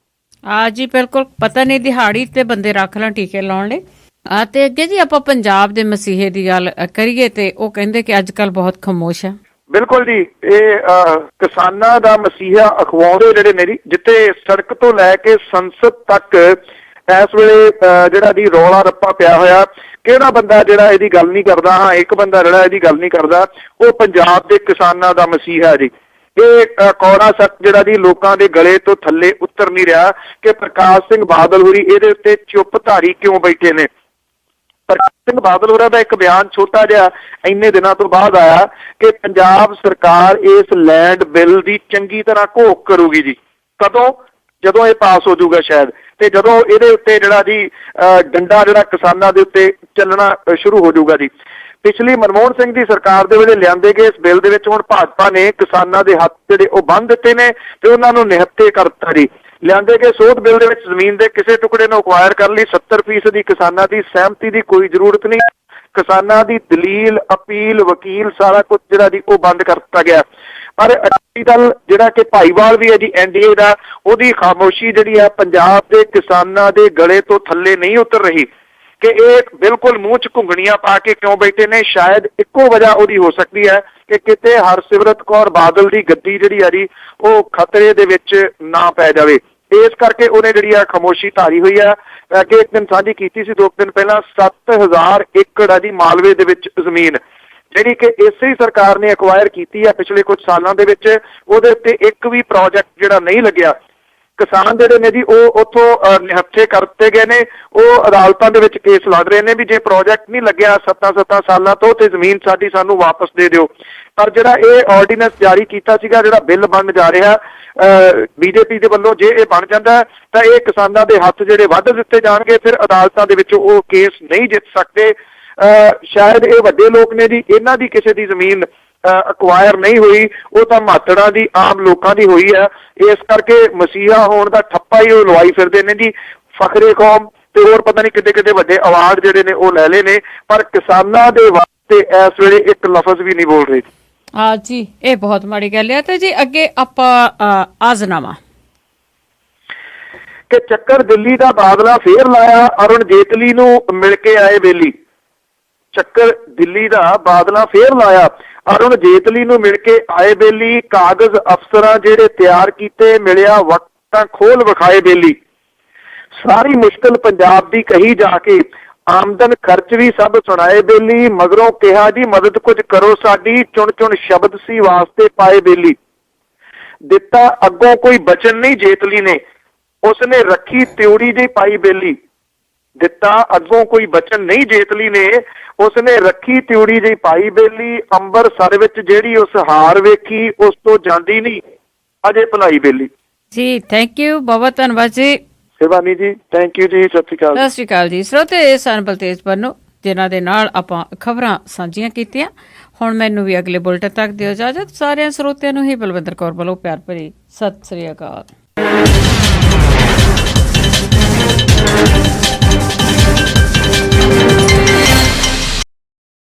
B: ਜੀ ਬਿਲਕੁਲ, ਪਤਾ ਨਹੀਂ ਦਿਹਾੜੀ ਤੇ ਬੰਦੇ ਰੱਖ ਲੈਣ ਟੀਕੇ ਲਾਉਣ ਲਈ। ਤੇ ਅੱਗੇ ਜੀ ਆਪਾਂ ਪੰਜਾਬ ਦੇ ਮਸੀਹੇ ਦੀ ਗੱਲ ਕਰੀਏ ਤੇ ਉਹ ਕਹਿੰਦੇ ਕਿ ਅੱਜ ਕੱਲ ਬਹੁਤ ਖਾਮੋਸ਼ ਹੈ।
C: ਬਿਲਕੁਲ ਜੀ, ਇਹ ਕਿਸਾਨਾਂ ਦਾ ਮਸੀਹਾ ਅਖਵਾਉਂਦੇ ਜਿਹੜੇ ਨੇ ਜੀ, ਜਿੱਥੇ ਸੜਕ ਤੋਂ ਲੈ ਕੇ ਸੰਸਦ ਤੱਕ ਇਸ ਵੇਲੇ ਜਿਹੜਾ ਦੀ ਰੌਲਾ ਰੱਪਾ ਪਿਆ ਹੋਇਆ। ਕਿਹੜਾ ਬੰਦਾ ਜਿਹੜਾ ਇਹਦੀ ਗੱਲ ਨਹੀਂ ਕਰਦਾ? ਹਾਂ, ਇੱਕ ਬੰਦਾ ਜਿਹੜਾ ਇਹਦੀ ਗੱਲ ਨਹੀਂ ਕਰਦਾ, ਉਹ ਪੰਜਾਬ ਦੇ ਕਿਸਾਨਾਂ ਦਾ ਮਸੀਹਾ ਜੀ। ਇਹ ਕੌੜਾ ਸੱਚ ਜਿਹੜਾ ਜੀ ਲੋਕਾਂ ਦੇ ਗਲੇ ਤੋਂ ਥੱਲੇ ਉਤਰ ਨਹੀਂ ਰਿਹਾ ਕਿ ਪ੍ਰਕਾਸ਼ ਸਿੰਘ ਬਾਦਲ ਹੋਰੀ ਇਹਦੇ ਉੱਤੇ ਚੁੱਪ ਧਾਰੀ ਕਿਉਂ ਬੈਠੇ ਨੇ। ਪ੍ਰਕਾਸ਼ ਸਿੰਘ ਬਾਦਲ ਹੋਰਾਂ ਦਾ ਇੱਕ ਬਿਆਨ ਛੋਟਾ ਜਿਹਾ ਇੰਨੇ ਦਿਨਾਂ ਤੋਂ ਬਾਅਦ ਆਇਆ ਕਿ ਪੰਜਾਬ ਸਰਕਾਰ ਇਸ ਲੈਂਡ ਬਿੱਲ ਦੀ ਚੰਗੀ ਤਰ੍ਹਾਂ ਘੋਖ ਕਰੂਗੀ ਜੀ। ਕਦੋਂ? ਜਦੋਂ ਇਹ ਪਾਸ ਹੋ ਜਾਊਗਾ ਸ਼ਾਇਦ, ਤੇ ਜਦੋਂ ਇਹਦੇ ਉੱਤੇ ਜਿਹੜਾ ਜੀ ਡੰਡਾ ਜਿਹੜਾ ਕਿਸਾਨਾਂ ਦੇ ਉੱਤੇ ਚੱਲਣਾ ਸ਼ੁਰੂ ਹੋ ਜਾਊਗਾ ਜੀ। ਪਿਛਲੀ ਮਨਮੋਹਨ ਸਿੰਘ ਦੀ ਸਰਕਾਰ ਦੇ ਵੇਲੇ ਲਿਆਂਦੇ ਗਏ ਇਸ ਬਿੱਲ ਦੇ ਵਿੱਚ ਹੁਣ ਭਾਜਪਾ ਨੇ ਕਿਸਾਨਾਂ ਦੇ ਹੱਥ ਜਿਹੜੇ ਉਹ ਬੰਨ੍ਹ ਦਿੱਤੇ ਨੇ ਤੇ ਉਹਨਾਂ ਨੂੰ ਨਿਹੱਥੇ ਕਰ ਦਿੱਤਾ ਜੀ। ਲਿਆਂਦੇ ਗਏ ਸੋਧ ਬਿੱਲ ਦੇ ਵਿੱਚ ਜ਼ਮੀਨ ਦੇ ਕਿਸੇ ਟੁਕੜੇ ਨੂੰ ਅਕਵਾਇਰ ਕਰਨ ਲਈ 70% ਕਿਸਾਨਾਂ ਦੀ ਸਹਿਮਤੀ ਦੀ ਕੋਈ ਜ਼ਰੂਰਤ ਨਹੀਂ। ਕਿਸਾਨਾਂ ਦੀ ਦਲੀਲ, ਅਪੀਲ, ਵਕੀਲ ਸਾਰਾ ਕੁਝ ਜਿਹੜਾ ਜੀ ਉਹ ਬੰਦ ਕਰ ਦਿੱਤਾ ਗਿਆ। ਪਰ ਅਕਾਲੀ ਦਲ ਜਿਹੜਾ ਕਿ ਭਾਈਵਾਲ ਵੀ ਹੈ ਜੀ NDA ਦਾ, ਉਹਦੀ ਖਾਮੋਸ਼ੀ ਜਿਹੜੀ ਆ ਪੰਜਾਬ ਦੇ ਕਿਸਾਨਾਂ ਦੇ ਗਲੇ ਤੋਂ ਥੱਲੇ ਨਹੀਂ ਉਤਰ ਰਹੀ ਕਿ ਇਹ ਬਿਲਕੁਲ ਮੂੰਹ 'ਚ ਘੁੰਗਣੀਆਂ ਪਾ ਕੇ ਕਿਉਂ ਬੈਠੇ ਨੇ। ਸ਼ਾਇਦ ਇੱਕੋ ਵਜ੍ਹਾ ਉਹਦੀ ਹੋ ਸਕਦੀ ਹੈ ਕਿ ਕਿਤੇ ਹਰਸਿਮਰਤ ਕੌਰ ਬਾਦਲ ਦੀ ਗੱਦੀ ਜਿਹੜੀ ਆ ਜੀ ਉਹ ਖਤਰੇ ਦੇ ਵਿੱਚ ਨਾ ਪੈ ਜਾਵੇ। ਇਸ ਕਰਕੇ ਉਹਨੇ ਜਿਹੜੀ ਆ ਖਾਮੋਸ਼ੀ ਧਾਰੀ ਹੋਈ ਆ। ਅੱਗੇ ਇੱਕ ਦਿਨ ਸਾਂਝੀ ਕੀਤੀ ਸੀ 2 ਦਿਨ ਪਹਿਲਾਂ 7000 ਏਕੜ ਆ ਜੀ ਮਾਲਵੇ ਦੇ ਵਿੱਚ ਜ਼ਮੀਨ, ਜਿਹੜੀ ਕਿ ਇਸੇ ਹੀ ਸਰਕਾਰ ਨੇ ਅਕਵਾਇਰ ਕੀਤੀ ਆ ਪਿਛਲੇ ਕੁਝ ਸਾਲਾਂ ਦੇ ਵਿੱਚ। ਉਹਦੇ ਉੱਤੇ ਇੱਕ ਵੀ ਪ੍ਰੋਜੈਕਟ ਜਿਹੜਾ ਨਹੀਂ ਲੱਗਿਆ। ਕਿਸਾਨ ਜਿਹੜੇ ਨੇ ਜੀ ਉਹ ਉੱਥੋਂ ਨਿਹੱਥੇ ਕਰ ਦਿੱਤੇ ਗਏ ਨੇ। ਉਹ ਅਦਾਲਤਾਂ ਦੇ ਵਿੱਚ ਕੇਸ ਲੜ ਰਹੇ ਨੇ ਵੀ ਜੇ ਪ੍ਰੋਜੈਕਟ ਨਹੀਂ ਲੱਗਿਆ 7 ਸਾਲਾਂ ਤੋਂ ਤੇ ਜ਼ਮੀਨ ਸਾਡੀ ਸਾਨੂੰ ਵਾਪਸ ਦੇ ਦਿਓ। ਪਰ ਜਿਹੜਾ ਇਹ ਆਰਡੀਨੈਂਸ ਜਾਰੀ ਕੀਤਾ ਸੀਗਾ, ਜਿਹੜਾ ਬਿੱਲ ਬਣ ਜਾ ਰਿਹਾ BJP ਦੇ ਵੱਲੋਂ, ਜੇ ਇਹ ਬਣ ਜਾਂਦਾ ਤਾਂ ਇਹ ਕਿਸਾਨਾਂ ਦੇ ਹੱਥ ਜਿਹੜੇ ਵੱਢ ਦਿੱਤੇ ਜਾਣਗੇ। ਫਿਰ ਅਦਾਲਤਾਂ ਦੇ ਵਿੱਚ ਉਹ ਕੇਸ ਨਹੀਂ ਜਿੱਤ ਸਕਦੇ। ਸ਼ਾਇਦ ਇਹ ਵੱਡੇ ਲੋਕ ਨੇ ਜੀ, ਇਹਨਾਂ ਦੀ ਕਿਸੇ ਦੀ ਜ਼ਮੀਨ ਅਕਵਾਇਰ ਨਹੀਂ ਹੋਈ, ਉਹ ਤਾਂ ਮਾਤੜਾਂ ਦੀ, ਆਮ ਲੋਕਾਂ ਦੀ ਹੋਈ ਹੈ। ਇਸ ਕਰਕੇ ਮਸੀਹਾ ਹੋਣ ਦਾ ਠੱਪਾ ਹੀ ਉਹ ਲਵਾਈ ਫਿਰਦੇ ਨੇ ਜੀ। ਫਖਰੇ ਕੌਮ ਤੇ ਹੋਰ ਪਤਾ ਨਹੀਂ ਕਿੱਡੇ ਵੱਡੇ ਅਵਾਰਡ ਜਿਹੜੇ ਨੇ ਉਹ ਲੈ ਲਏ ਨੇ, ਪਰ ਕਿਸਾਨਾਂ ਦੇ ਵਾਸਤੇ ਇਸ ਵੇਲੇ ਇੱਕ ਲਫ਼ਜ਼ ਵੀ ਨਹੀਂ ਬੋਲ ਰਹੇ
B: ਜੀ। ਇਹ ਬਹੁਤ ਮਾੜੀ ਗੱਲ ਹੈ। ਤੇ ਜੀ ਅੱਗੇ ਆਪਾਂ ਆਜ਼ਨਾਮਾ
C: ਕਿ ਚੱਕਰ ਦਿੱਲੀ ਦਾ ਬਾਦਲਾ ਫੇਰ ਲਾਇਆ, ਅਰੁਣ ਜੇਤਲੀ ਨੂੰ ਮਿਲ ਕੇ ਆਏ ਬੇਲੀ। ਚੱਕਰ ਦਿੱਲੀ ਦਾ ਬਾਦਲਾ ਫੇਰ ਲਾਇਆ, ਅਰੁਣ ਜੇਤਲੀ ਨੂੰ ਮਿਲ ਕੇ ਆਏ ਬੇਲੀ। ਕਾਗਜ਼ ਅਫਸਰਾਂ ਜਿਹੜੇ ਤਿਆਰ ਕੀਤੇ, ਮਿਲਿਆ ਵਕਤਾਂ ਖੋਲ ਵਿਖਾਏ ਬੇਲੀ। ਸਾਰੀ ਮੁਸ਼ਕਲ ਪੰਜਾਬ ਦੀ ਕਹੀ ਜਾ ਕੇ, ਆਮਦਨ ਖਰਚ ਵੀ ਸਭ ਸੁਣਾਏ ਬੇਲੀ। ਮਗਰੋਂ ਕਿਹਾ ਜੀ ਮਦਦ ਕੁਝ ਕਰੋ ਸਾਡੀ, ਚੁਣ ਸ਼ਬਦ ਸੀ ਵਾਸਤੇ ਪਾਏ ਬੇਲੀ। ਦਿੱਤਾ ਅੱਗੋਂ ਕੋਈ ਬਚਨ ਨਹੀਂ ਜੇਤਲੀ ਨੇ, ਉਸਨੇ ਰੱਖੀ ਤਿਉੜੀ ਜਿਹੀ ਪਾਈ ਬੇਲੀ। ਦਿੱਤਾ ਅੱਗੋਂ ਕੋਈ ਬਚਨ ਨਹੀਂ ਜੇਤਲੀ ਨੇ, ਉਸਨੇ ਰੱਖੀ ਤਿਉੜੀ ਜਿਹੀ ਪਾਈ ਬੇਲੀ। ਅੰਬਰਸਰ ਵਿੱਚ ਜਿਹੜੀ ਉਸ ਹਾਰ ਵੇਖੀ, ਉਸ ਤੋਂ ਜਾਂਦੀ ਨਹੀਂ ਅਜੇ ਭੁਲਾਈ ਬੇਲੀ।
B: ਜੀ ਥੈਂਕ ਯੂ, ਬਹੁਤ ਧੰਨਵਾਦ ਜੀ
C: ਸ਼ਿਵਾਨੀ ਜੀ। ਥੈਂਕ ਯੂ ਜੀ। ਸਤਿ ਸ਼੍ਰੀ ਅਕਾਲ ਜੀ। ਸਰੋਤੇ ਸਨ ਬਲਤੇਜ ਪੰਨੂ, ਜਿਨ੍ਹਾਂ ਦੇ ਨਾਲ ਆਪਾਂ ਖਬਰਾਂ ਸਾਂਝੀਆਂ ਕੀਤੀਆਂ। ਹੁਣ ਮੈਨੂੰ ਵੀ ਅਗਲੇ ਬੁਲਟਨ ਤੱਕ ਦਿਓ ਇਜਾਜ਼ਤ। ਸਾਰਿਆਂ ਸਰੋਤਿਆਂ ਨੂੰ ਹੀ ਬਲਵਿੰਦਰ ਕੌਰ ਵੱਲੋਂ ਪਿਆਰ ਭਰੀ ਸਤਿ ਸ੍ਰੀ ਅਕਾਲ।